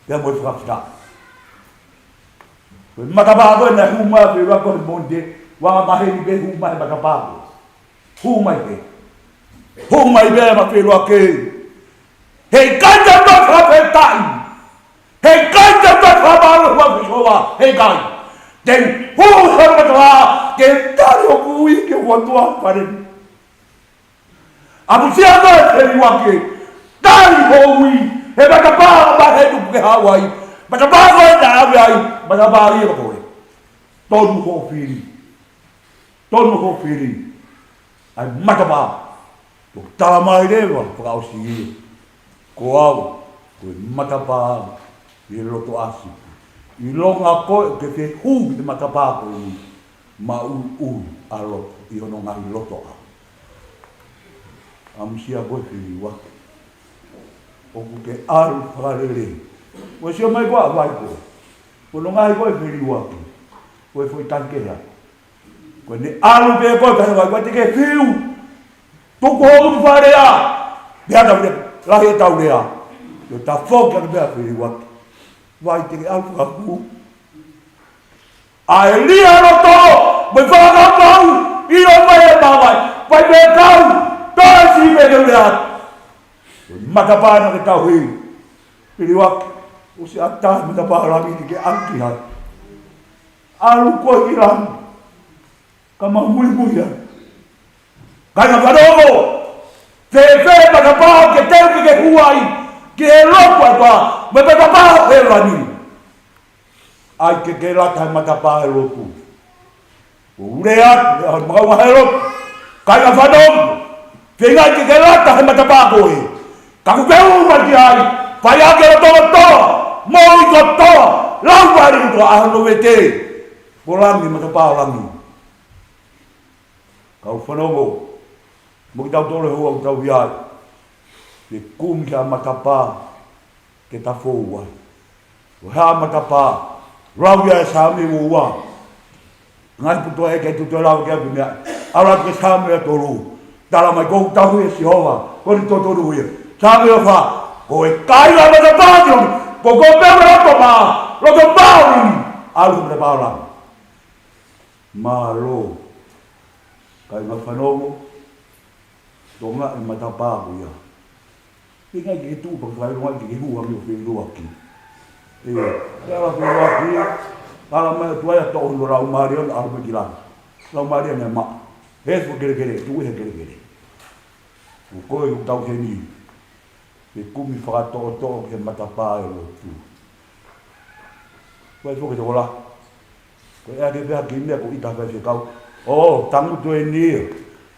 Ya mo frapsta. Ko mataba ko na huma be ra ko monde. Wa ba he be huma batapa. Huma be. Huma be ma pe ro ke. He kanja ba frapetai. He kanja ba frabalo wa bisowa. He kanja. Den hūhara matawa ke tari o kui ke watua pareni. Apu sia noe teri wake. Tari hui. He matapaa mahe nuku ke Hawaii. Matapaa koe na awe ai. Matapaa ria koe. Tonu ho whiri. Tonu ho whiri. Ai matapaa. Tuk talamai rewa whakausi ia. Ko au. Koe matapaa. I roto asi. I longa koe ke te hu te matapako i ma a loto. I ono ngahi loto a. Amusia koe whiri wake. Oku ke aru whakarere. Koe sio mai koa vai koe. Ono ngahi koe whiri wake. Koe foi tankea. Ko ni alu be ko ka wa te ke fiu. Tu ko tu farea. Bia ta la he tau lea. Yo ta foka be a fiu wa. Vai te ke alu ka ku. Ai lia no to. Be fa ka pau. I o mai e mai. Pai be kau. Ta si be ke lea. Maka pa na ke tau hi. Fiu wa. O se ata me ta pa la mi ke anki ha. Alu ko ilang. Kama mui ya. Kaya vadogo. Fefe makapao ke teu ke huai. Ke lokwa pa. Me makapao e lani. Ai ke lata makapao e loku. Ureat makau mahelo. Kaya vadogo. Kenga ke lata makapao e. Kaku keu maki ai. Paya ke to. Moi ko to. Laupari ko ahlo vete. Bolangi makapao langi. Kau whanongo, mo ki tau tole hua ki tau iai, ke kum kia matapā, ke ta whouai. O hea matapā, rau ia e sāmi mo ua. Ngai putoa e kei tutoe lau kia pimea, arat ke sāmi a tolu. Tala mai kou tahu e si hoa, koni to toru ia. Sāmi a wha, ko e kaila matapā tiong, ko pēme roto mā, roto mauri, alu matapā lang. Malo. Kai ngā whanongo, tonga e matapāku ia. E ngai ki tūpa kai rongai ki hua mi o whenua ki. E ala whenua ki, ala mai tuai a tohono rau Marion, ala mai ki lana. Rau Marion e maa. He fu kere, tu he kere. O koe u tau he ni. E kumi whakatoa ke matapā e lo tū. Koe fuke te ola. Koe ea ke pēha ki mea ko ita kai kau. Oh, tamu tu ni.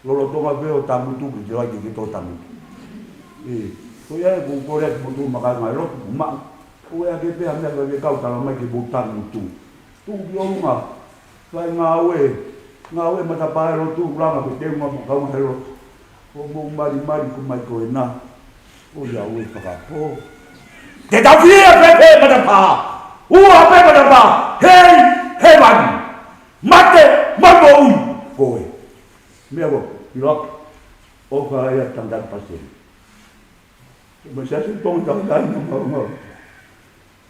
Lolo tonga veo tamu tu ki jai ki to tamu. Ko ia ko ko re ko tu maka mai ro ma. Ko ia ke pe ame ke kau tala mai ki butan tu. Tu bi onga. Vai ngawe mata pa ro tu rama ko te ma ko ma ro. Ko mo mari ko mai ko na. O ia we pa ko. Te ta via pe mata pa. Ua pe mata pa. Hey man. Mate, mago koe. Mea wo, ilok, o kaya tanggal pasir. Masa si tong tanggal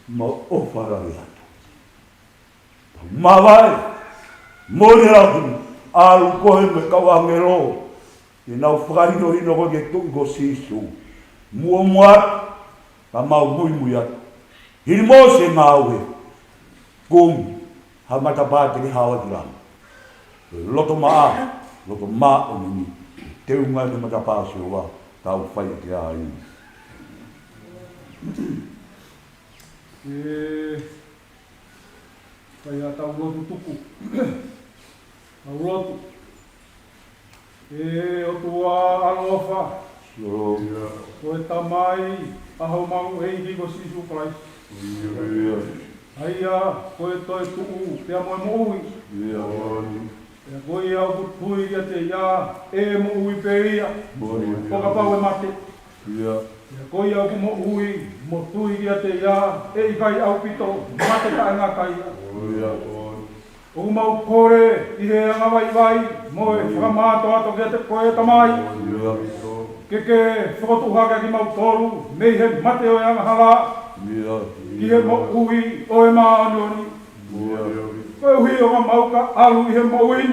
mau o faraya. Mawai, mori rahu, alu koe me kawangelo. Inau frano hino ko ke tungo sisu. Muat, kamau muyat. Hilmo se ngawe. Kum. Hamata pāte ki hawa ki rana. Loto maa o nini. Te unga ni mata pāse o wā, tau whai ki a i. Whai a tau lotu tuku. Tau lotu. O tua alofa. Koe tamai, aho mau hei hiko sisu Christ. Aia, koe toi tuu, pia moe mo ui. Pia koe au kutui ia te ia, e mo ui pe ia. Poka pau e mate. Pia koe au ki mo ui, mo tui ia te ia, e i kai au pito, mate ka ngā kai ia. O mau kore, i he anga vai, moe whakamāto ato kia te koe tamai. Keke whakotuhaka ki mau tolu, mei he mate o anga hala. Ki he mo ui o e maa anoni. Koe hui o mau ka alu i he mo ui.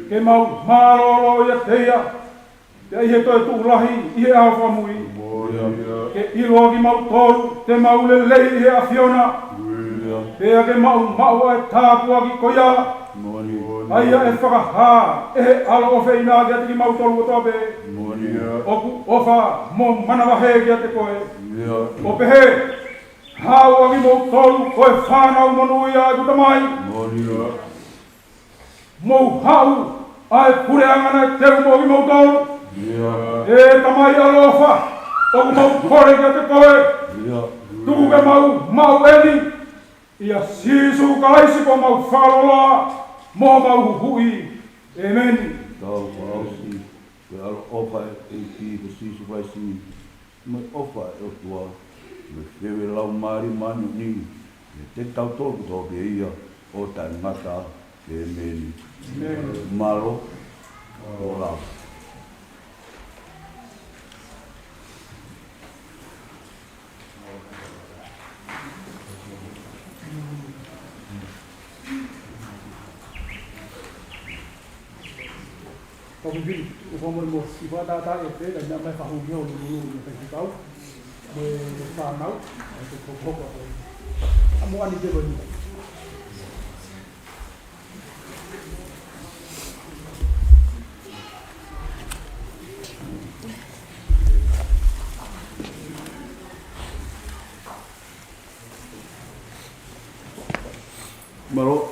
Ke mau maroro ia teia. Te i he toi tūrahi i he au whamui. Ke iloa ki mau tolu, te mau le lei i he awhiona. Pea ke mau e tāpua ki koia. Aia e whakahā, e he alo o whainā kia te ki mau tolu o tope. Oku ofa mo manawahe kia te koe. O pehe, hau agi mo tolu koe whanau monui a kutamai. Mo hau, ai pure angana teu mo agi mo tolu. E tamai alofa, oku mau kore kia te koe. Tuke mau eni. Ia sisu kalaisi ko mau whalola, mo mau hui. Amen. Tau pausi, koe alo ofa e ki ko sisu kalaisi. Me ofa e o tua, me whiwe lau maari manu ni, me te tau tōku tōke ia, o tai ngata, Amen. Amen. Malo. Ola. Kau bibi, kau mau siapa tak itu dan jangan faham dia dulu yang tahu. Berfaham, itu pokok. Kamu ani dia bagi. Malo.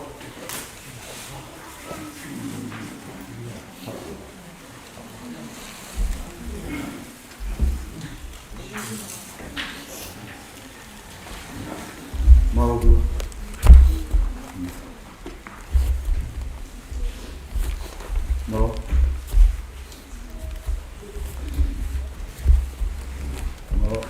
Malo tu. Malo. Malo.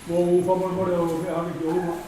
Mau faham boleh orang yang rumah.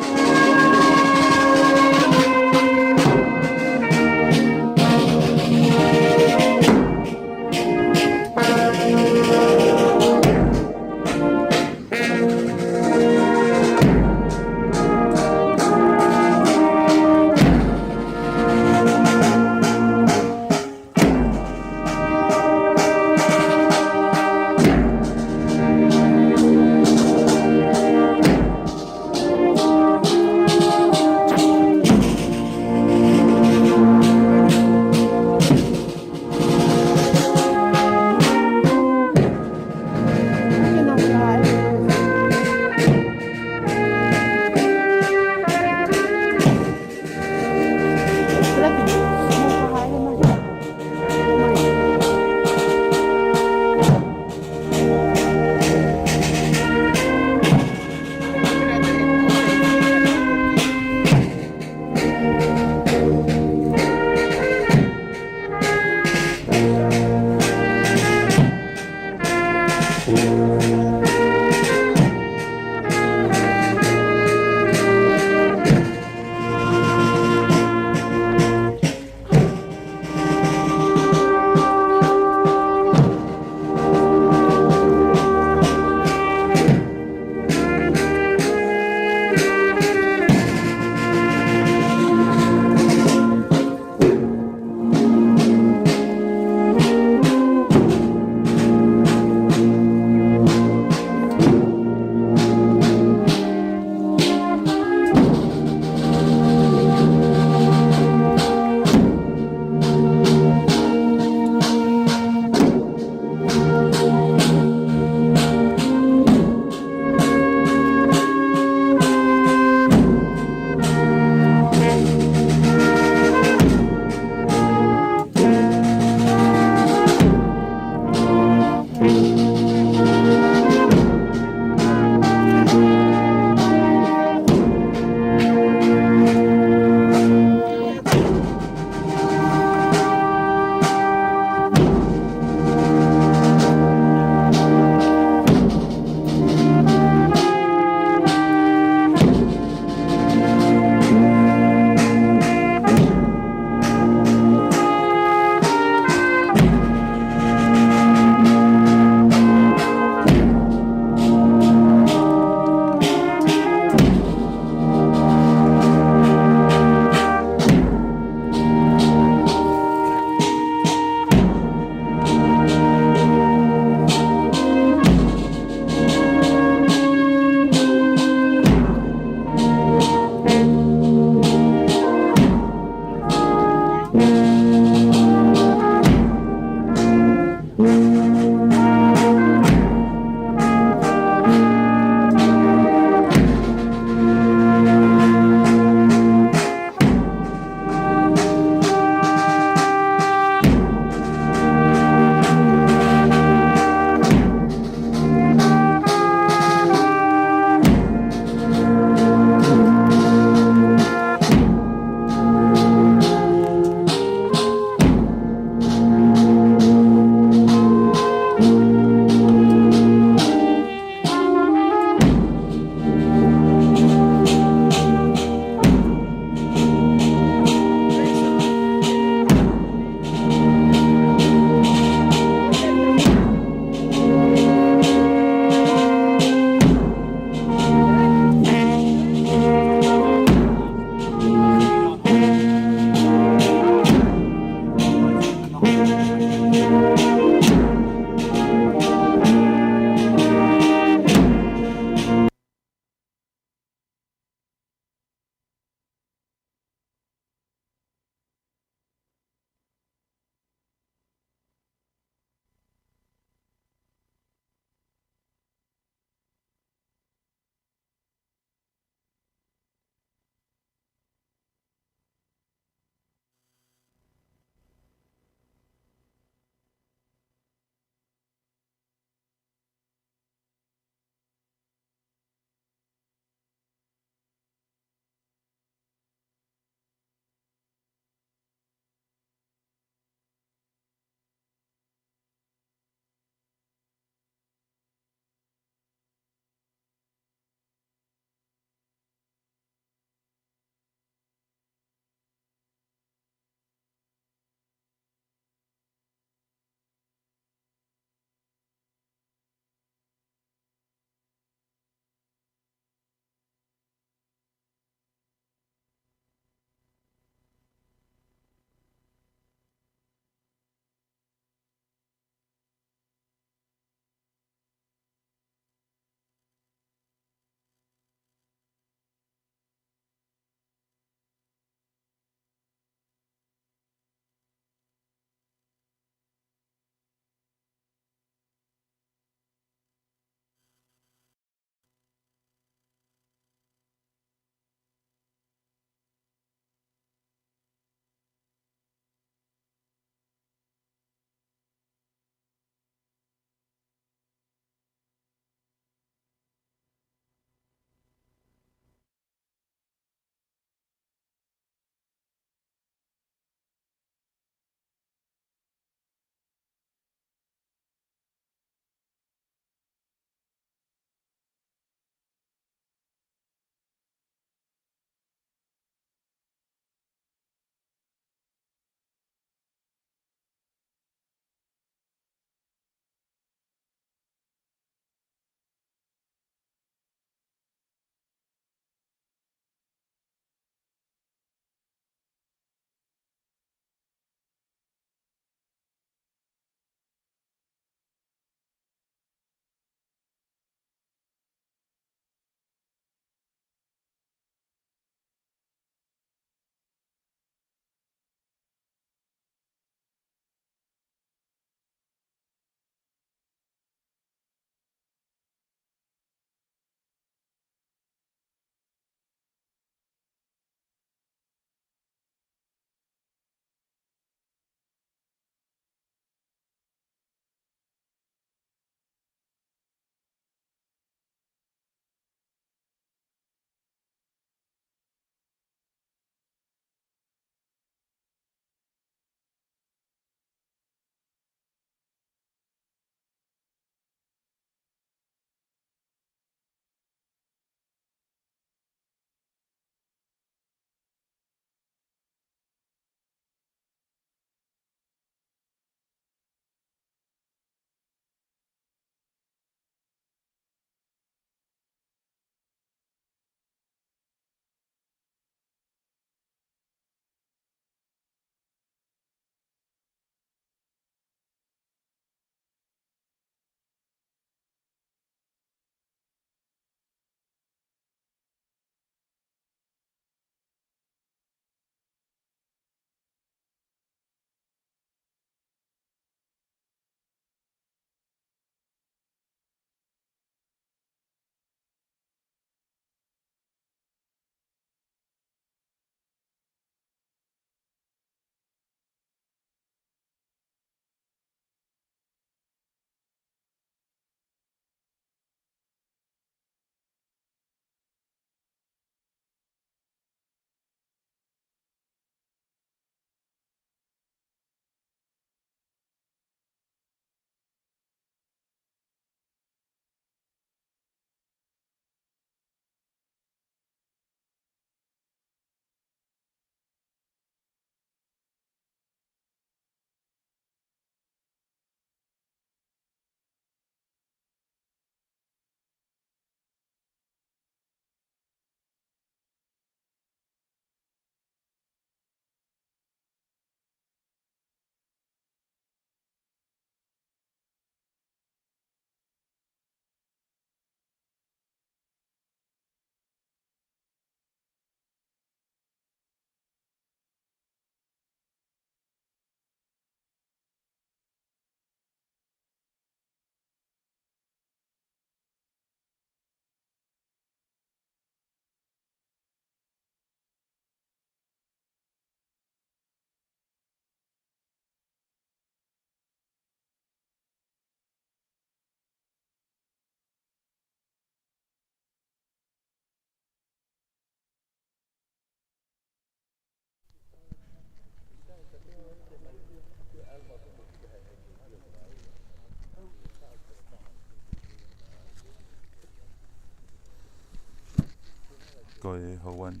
koe e hauani.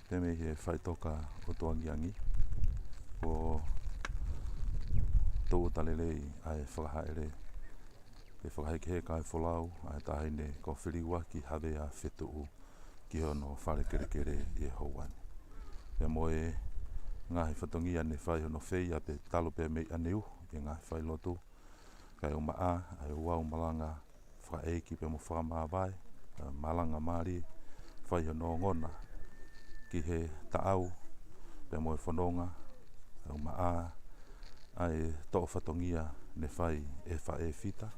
Te me he whaitoka o Tuangiangi. Ko tō talelei ai whakahaere. Te whakaheke he kai wholau, ai tahine ko whiriwa ki hawe a whetu ki hono whare kerekere e hauani. Pea moe ngahi whatongia ne whai hono whei a pe talo pe mei aneu, e ngahi whai lotu. Kai o maa, ai o wau malanga whaeiki pe mo whakamā vai, malanga maari, whai hono ngona ki he taau, pe moe whanonga, ai o maa, ai tō whatongia ne whai e whae whita,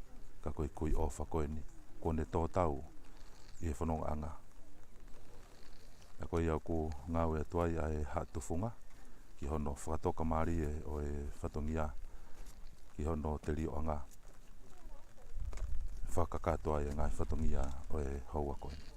ka koe kui o whakoeni, kone tō tau i he whanonga anga. A koe iau ko ngāwe atuai ai hatufunga, ki hono whakatoka maari e o e whatongia, ki hono te rio anga. Whakakatoa e ngai whatongia o e haua koe.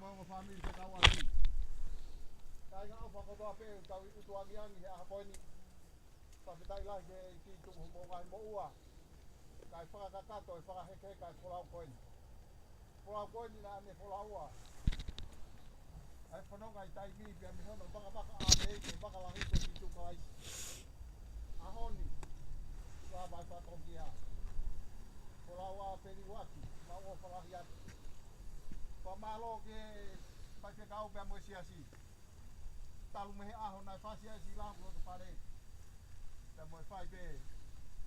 mo family se kau ali. Kai ngau fa ko to pe tau I tu agi angi a ko ni. Pa pe tai la ke ki tu mo ngai mo ua. Kai fa ka ka to fa he ke kai folau ko ni. Folau ko ni na ne folau ua. Ai fa no ngai tai mi pe mi no ba ka a be ke ba ka la ri ko ki tu kai. A honi. Wa ba fa to ki a. Folau a pe ni waki. Ma o fa la hi Pamalo ke pakai kau pemo siasi. Talu mehe aho na fasi asi lang lo pare. Pemo fai be.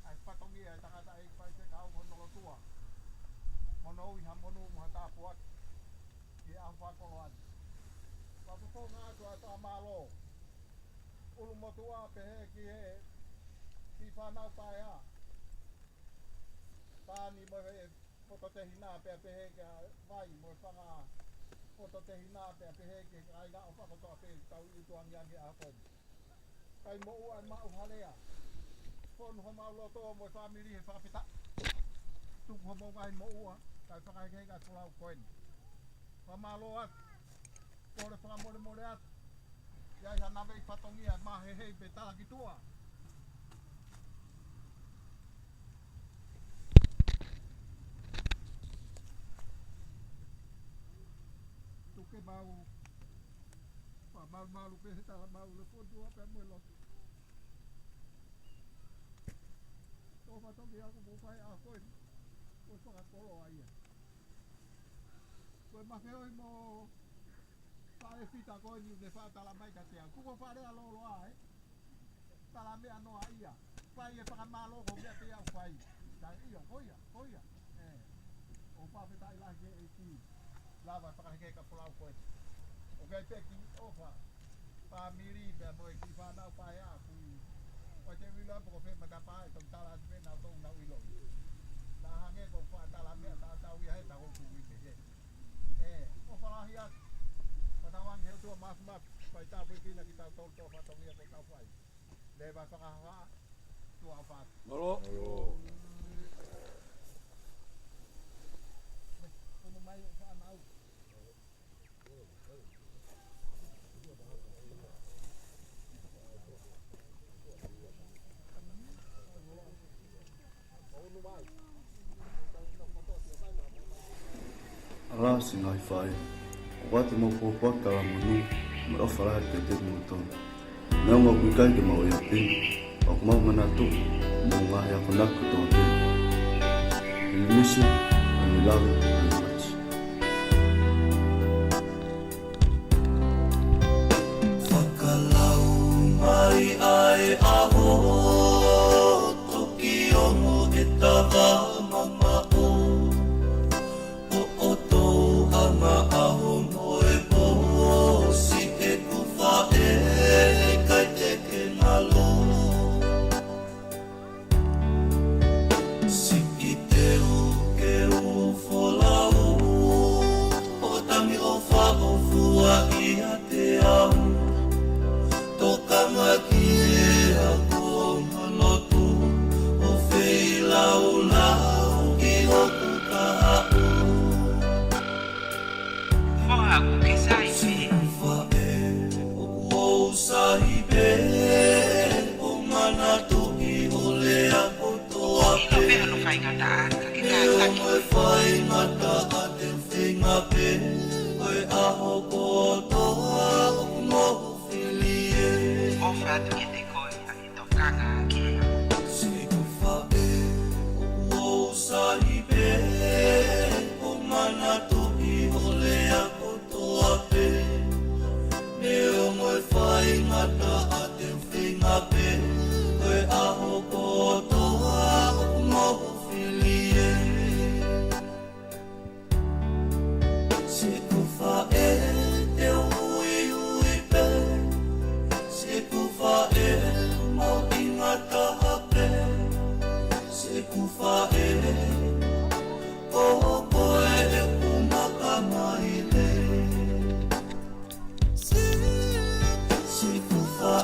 Ai patongi ai takata ai pakai kau mono tua. Mono I hamono mata puak. Ke afa koloan. Papo ko nga to ata malo. Ulu motua pe ki he. Ki fa na pa ya. Pa ni mo foto te hina pe ke vai mo fanga foto te hina pe ke ai ga ofa foto pe tau I tuang yang ke apa kai mo u an ma u halea fon ho ma lo to mo family he fa pita tu ho mo kai mo u kai fa kai ke ga pulau koin fa ma lo at ko le fa mo le at ya ya na be fatongi ma he pe ta ki tua ke mau pa mal pe ta mau le fo tu pe mo lo to fa to ke aku mo fai a ko fa ko lo ai ko ma fe mo fa le fita ko ni de fa ta la mai ka te ku ko fa le a lo ai ta la me ano ai ya fai e fa malo ko ke te a fai ta io hoia o fa pe ta la ke ki lava pa ke ka pulau ko o kai pe ki ofa pa miri be mo ki fa na pa ya ku o te wi la po fe ma ta pa to ta la pe na to na wi lo la ha nge ko fa ta la me ta wi hai ta ko ku wi ke o fa la hi pa ta wang he tu ma pa ta pe ki na ki ta to fa to wi ko ta fai le ba fa ha tu a fa Lolo. Como mai fa na Ala singai fai. Wate mo po po ta manu. Mo fara te te mo ton. Na mo bukai ke mo ya pin. Ok mo manatu. Mo nga ya konak to te. Misi, I love it very much. Whakalau mai ai aho. Toki o mo e tawa mama o. Aho mo e po si e kufa e kai te ke ngalo si I te u ke u folau o tangi o fa o fua I a te au toka maki e a ko malotu o fei lau lau I hoku ka hau Aku ke saibe o saibe o mana tu I ole ako to ape Ino pero no fai ngata ka o fai ngata a te whinga pe Oi aho ko toa o mo filie O fatu ke te koi Ani to kanga ki Siku fae o saibe o mana tu I ole ako ape ne o mo fai ngata a te whinga pe Oi aho ko toa o mo filie Se ku fae te ui pe Se ku fae mo ingata hape Se ku fae o poe e kumaka mai le Se ku fae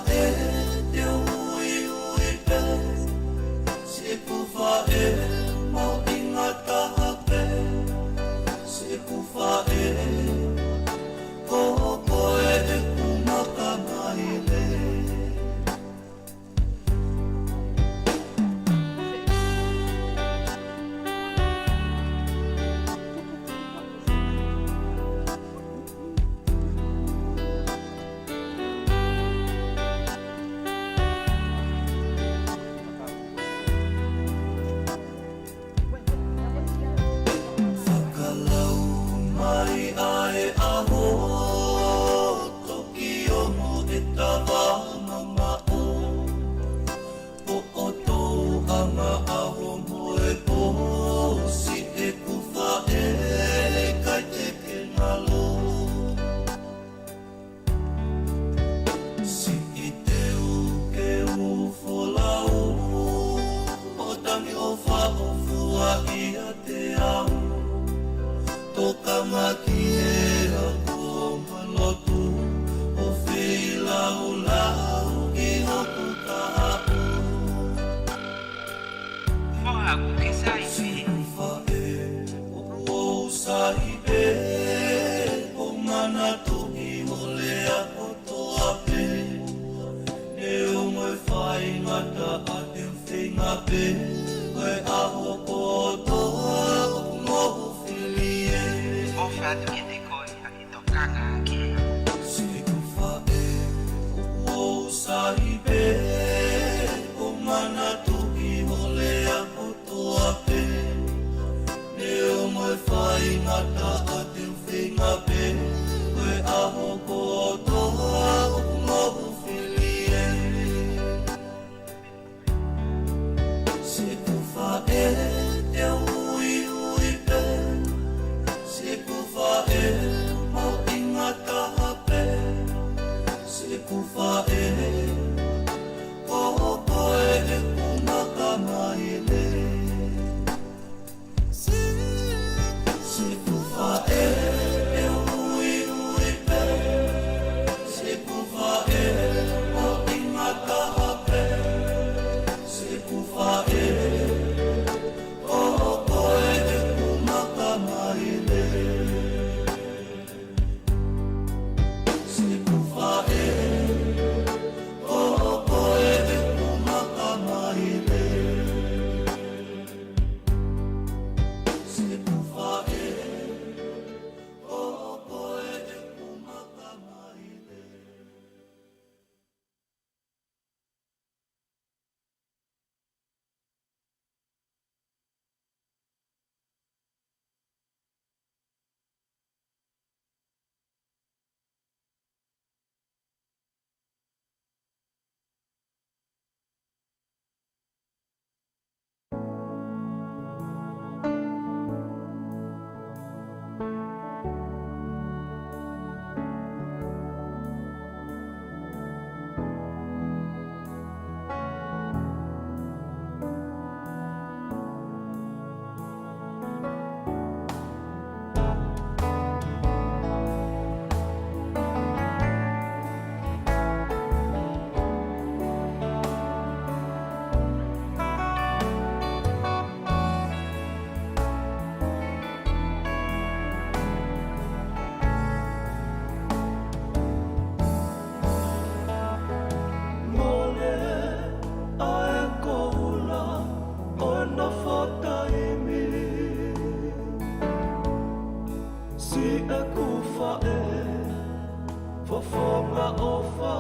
fonga ofa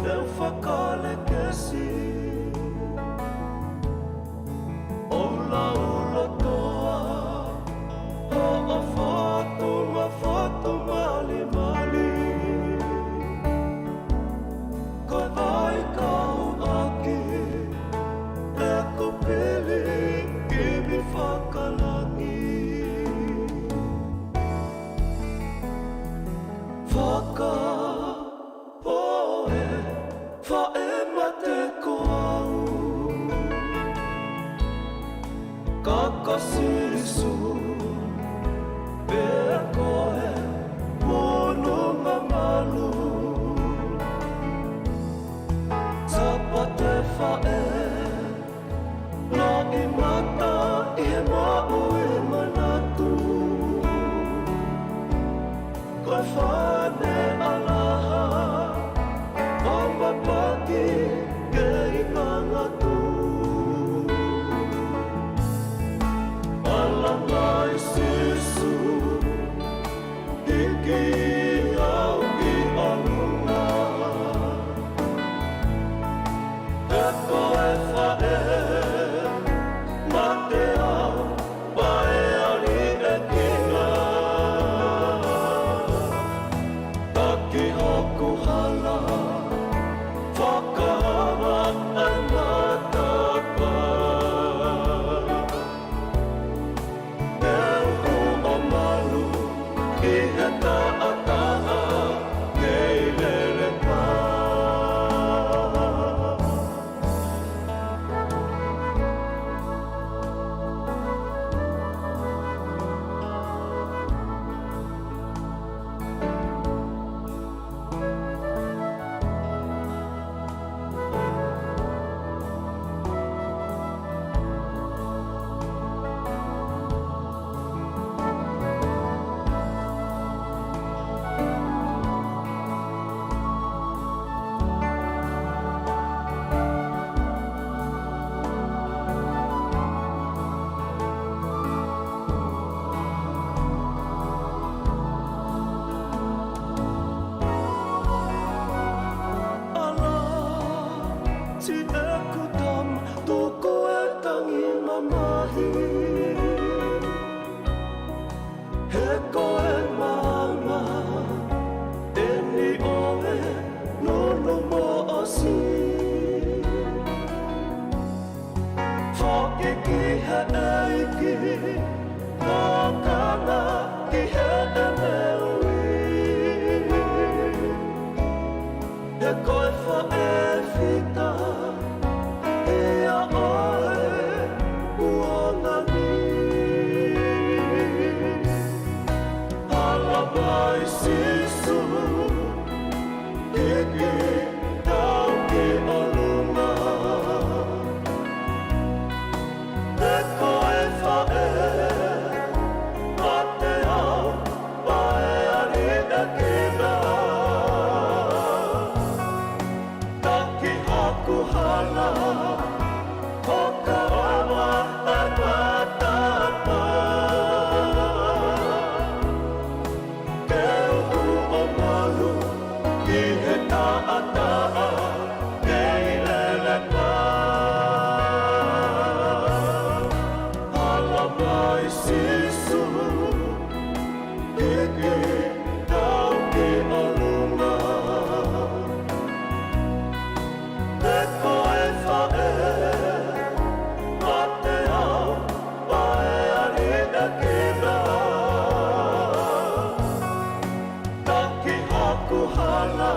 leu whakale kesi o la ula toa o whatu mali mali ko vai kau aki e ko pili ki mi whakalangi Whaka poe, whae mate ko au Kaka sisu, pea koe, mono mamalu Tapate whae, no I mata I he mau I manatu Koe whane alaha Wamba paki ke I ngangatu Alangai sisu Hiki au I alunga E koe whae Mate au Wae ali e kina Taki hoku hala Whakawa ai matapa Neuhu o malu I he taataha Kei lele pā Si aku tam tuku e tangi mamahi He koe mama E ni oe nono mo osi Whaki ki he eiki Ngakana ki he e meui He koe whae whita Ia oe uangani Hala mai sisu Hiki tau ki alunga He koe whae Mate au Wae ari e kina Taki haku hala Hoka awa ai matapa Keu o malu I he taataa Kei lele pā Hala mai sisu Hiki tau ki alunga He koe whae Mate au Wae ari e kina Taki haku hala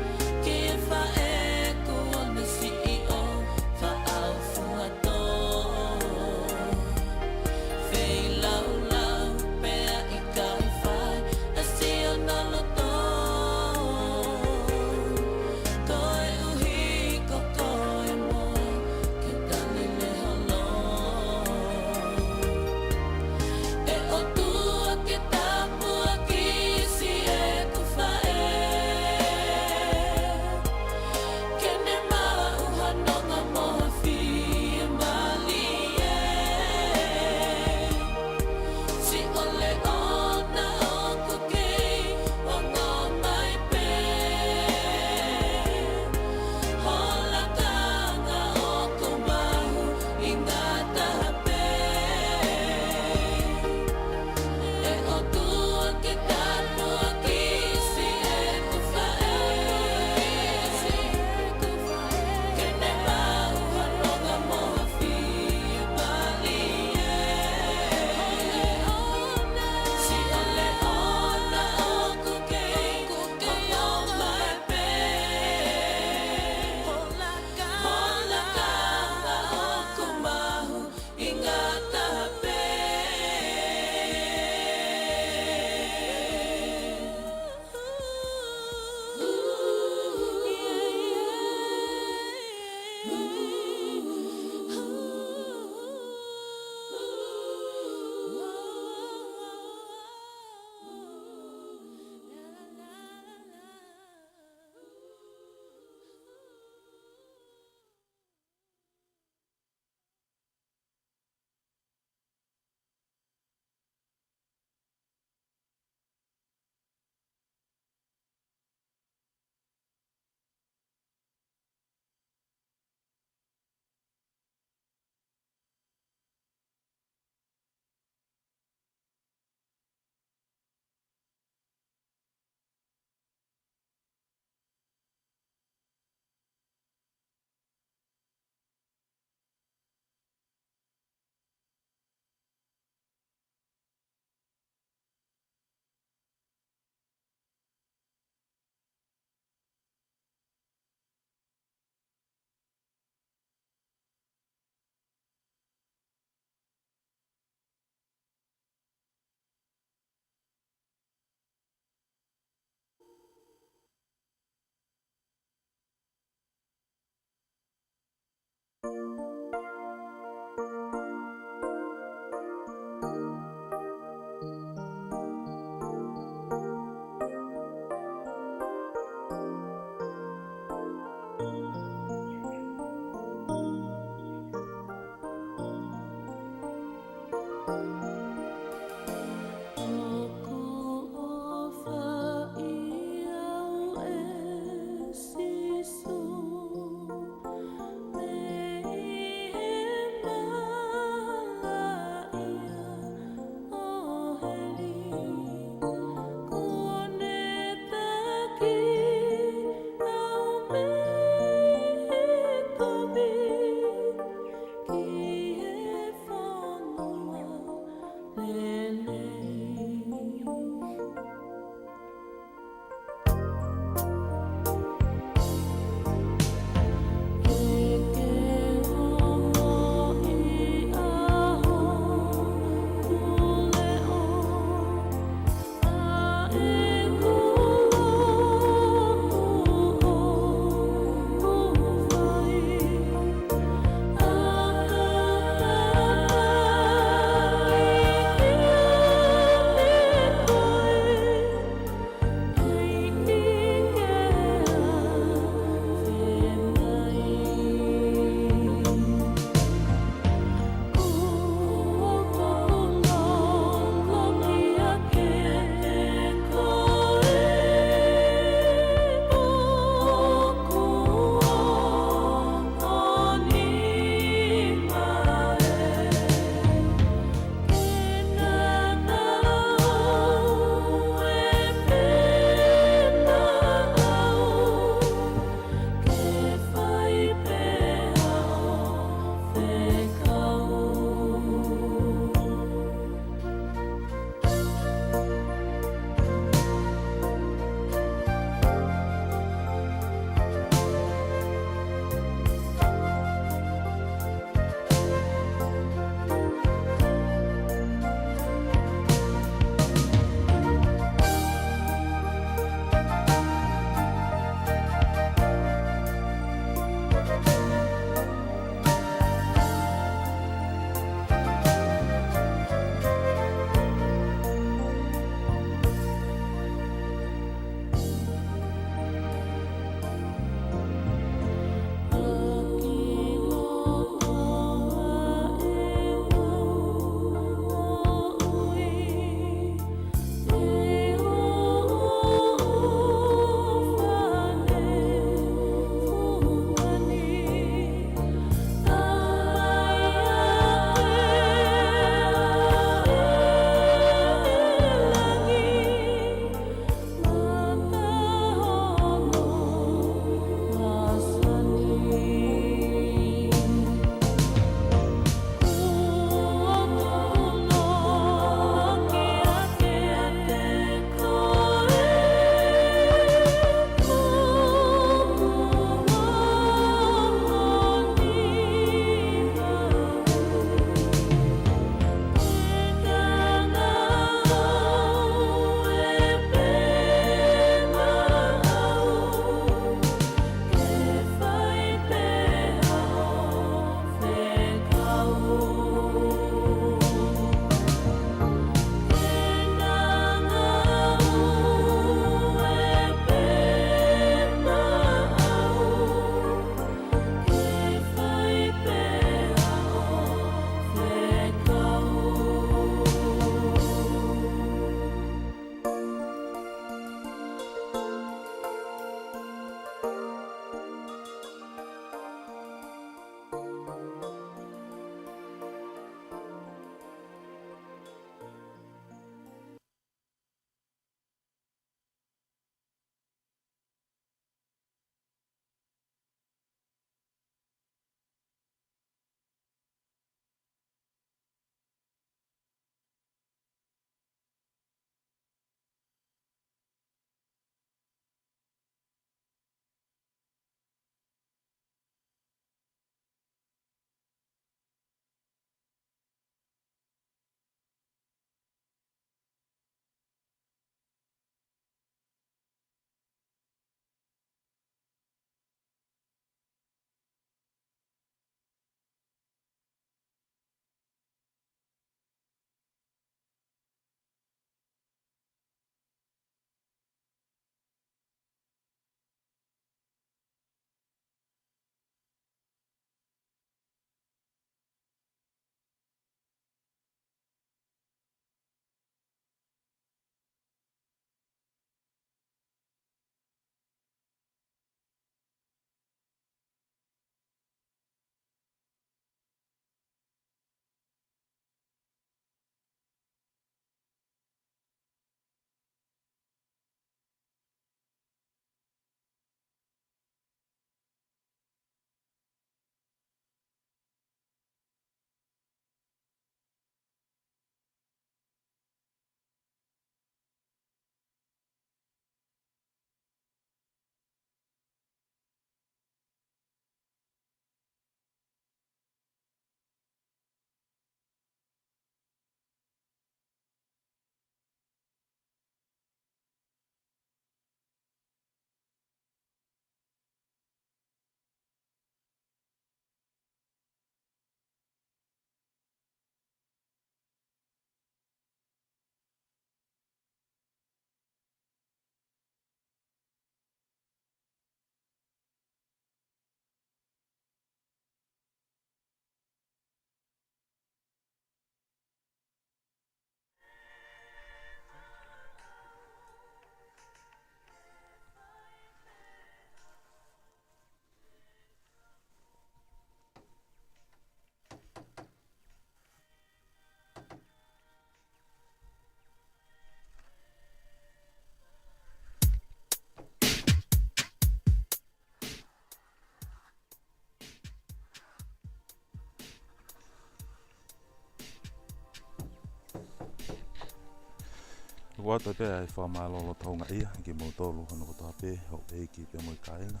Wata pe ai whamalolo taunga ia ki mo tolu hono kotoa pe ho eiki pe mo kainga.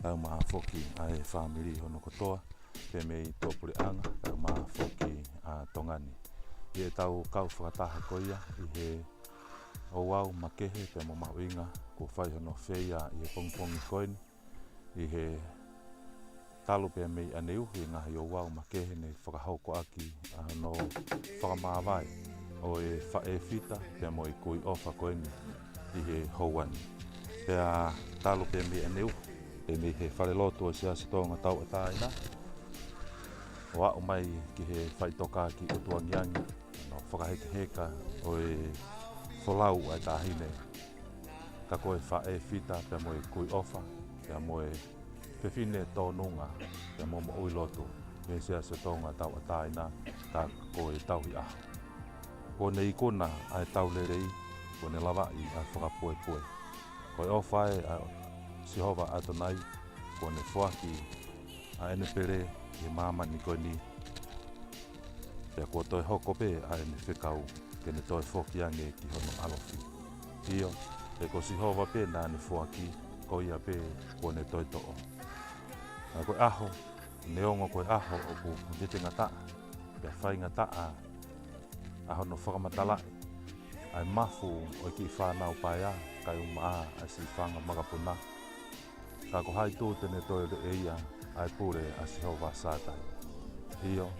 Au maa foki ai family hono kotoa pe me i tōpuri anga au maa foki a tongani. I e tau kau whakataha koia i he o wau makehe pe mo mauinga ko whai hono whea i he pongpongi koini. I he talu pe me i aneu i ngahi o wau makehe nei whakahauko aki a no whakamāwai. O e whae whita pe mo i kui ofa koini i he houani. Pea talo pe me aneu e me he whare loto o sia sitonga tau ataina. O au mai ki he whaitoka ki utuangiangi no whakaheke heka o e wholau ai tahine. Ka koe whae whita pe mo i kui ofa pe mo e pewhine tōnunga pe mo mo ui loto me sia sitonga tau ataina ka koe tauhi aho. Ko nei kona ai tau lerei, ko ne lawa i ai whakapoe. Ko e ofai a Sihova Adonai, ko ne whaki a ene pere i mama ni koe ni. Pea ko toi hoko pe a ene whekau, ke ne toi whokiange ki hono alofi. Iyo, e ko Sihova pe nā ne whaki, ko ia pe ko ne toi to'o. A koe aho, neongo koe aho o ku ndete ngata, pea whai ngata aho no whakamatala ai mafu o ki whanau paia kai umaa ai si whanga magapuna. Ka ko hai tū tene toi re eia ai pure a Sihova Sata. Iyo,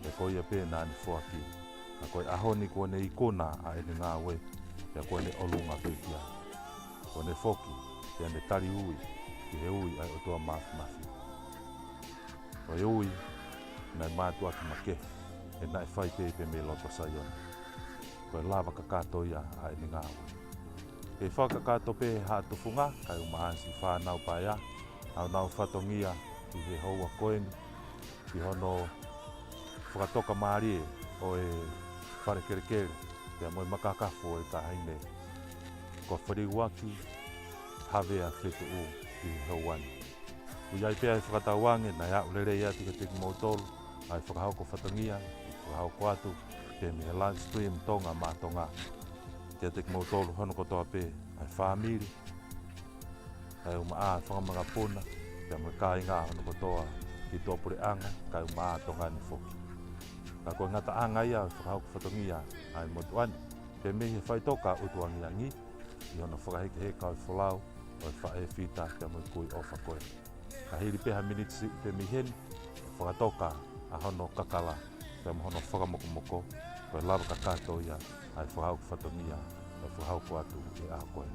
e ko ia pēnā ni whuaki. Ka koe aho ni kone i kona a ene ngā we, pia kone olunga pēkia. Kone whoki, pia ne tari ui, ki he ui ai otua mafi. Ko e ui, nai mātua ki make. E nai whai pepe me loto saiona. Ko e lava kakato ia a ene ngāwe. E whakakato pe ha tufunga, kai umaasi whanau paia, au nau whatongia i he houa koeni, ki hono whakatoka maarie o e whare kerekere, pia moi makakafo e tahaine. Ko whariwaki, havea whetu u i he hauani. Uiai pia e whakatauange, nai au lere ia tika tiki mautolu, ai whakahauko whatongia, whakahauko atu, pe me live stream tonga mātonga. Kia teki mautolu hono kotoa pe, ai whamiri, ai umaa whakamanga puna, pia me kai ngā hono kotoa ki tōpure anga, kai umaa tonga ni whoki. Ka koe ngata anga ia, whakahauko whatongia, ai motuani, pe me he whaitoka utuangiangi, i hono whakaheke heka o wholau, o e whae whita, pia me kui ofa koe. Ka hiri peha minitsi pe miheni, whakatoka a hono kakala, pia me hono whakamokomoko, koe lava kakato ia, ai whahauko whatongia, ai whahauko atu e aho koe.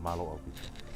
Malo au pito.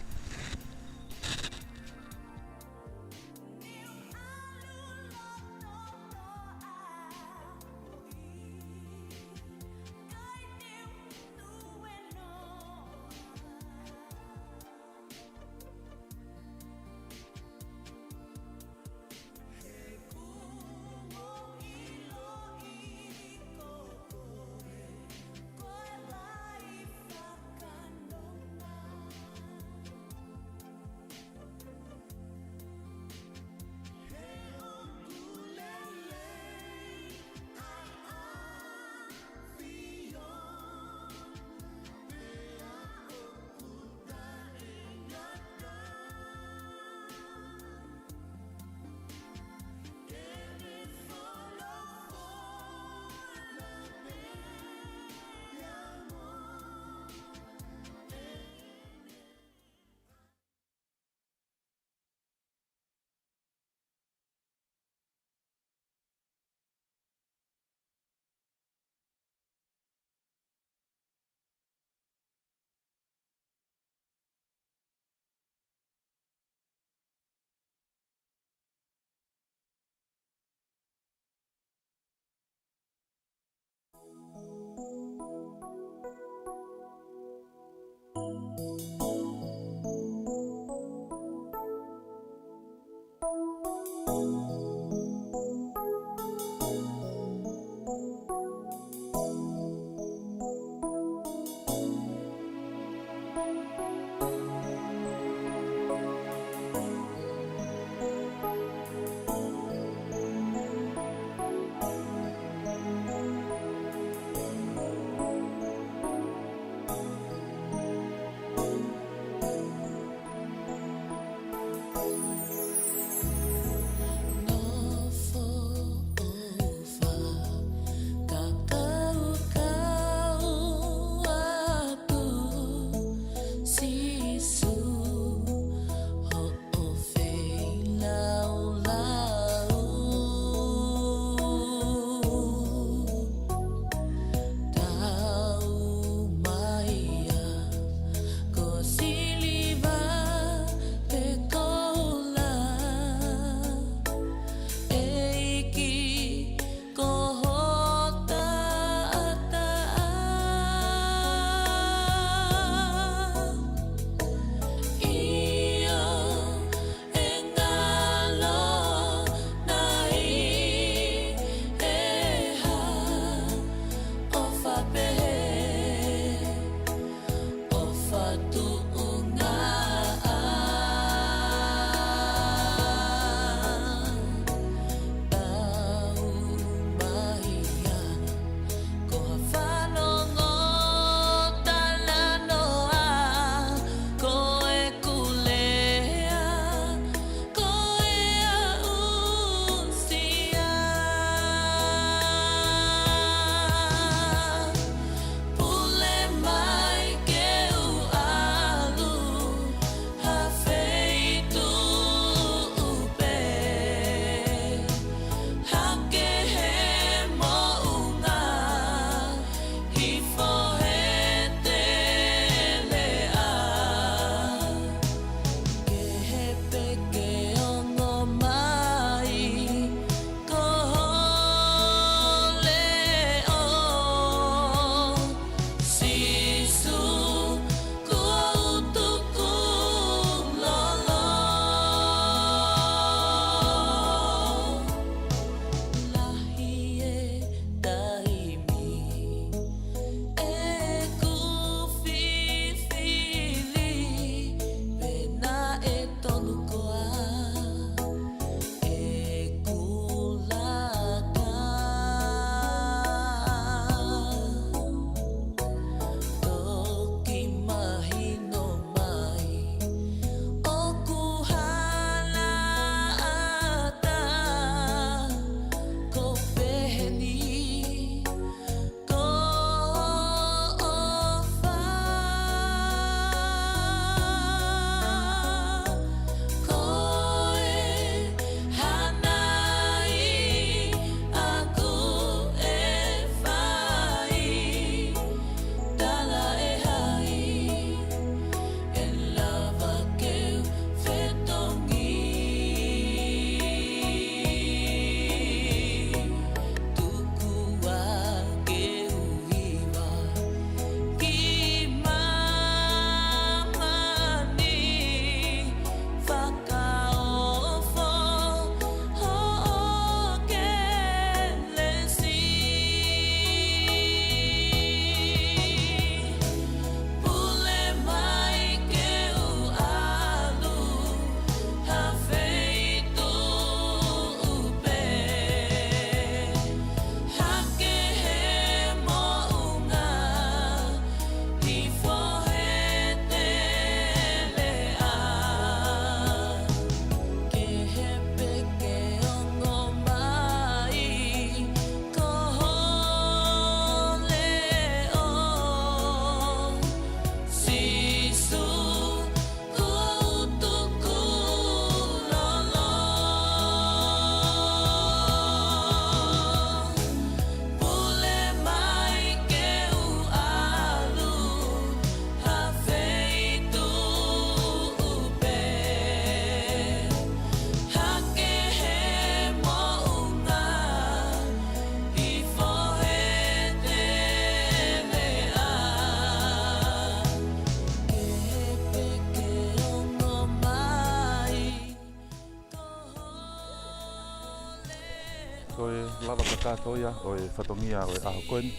Ko e lava ka katoia o e whatongia o e aho koeni.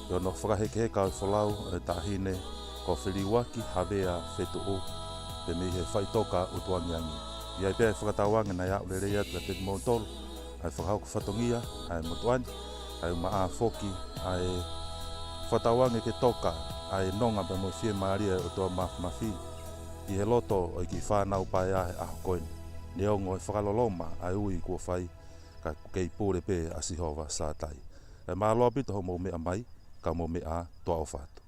E ono whakahekeheka o whalau e tahine ko whiriwaki hawea whetu o. Pe me he whaitoka o tuangiangi. Ia pia e whakatawanga na ia ule rea tua te mautolo. Ai whakahau ku whatongia, ai motuani, ai maa foki, ai whatawange ke toka, ai nonga pe mo fie maria o tua mafi. I he loto o ki whanau pai ahe aho koeni. Ne ongo e whakaloloma ai ui kua whai ka kei pōre pē a Sihova sātai. E maa loa pito ho mo mea mai, ka mo mea toa o whātu.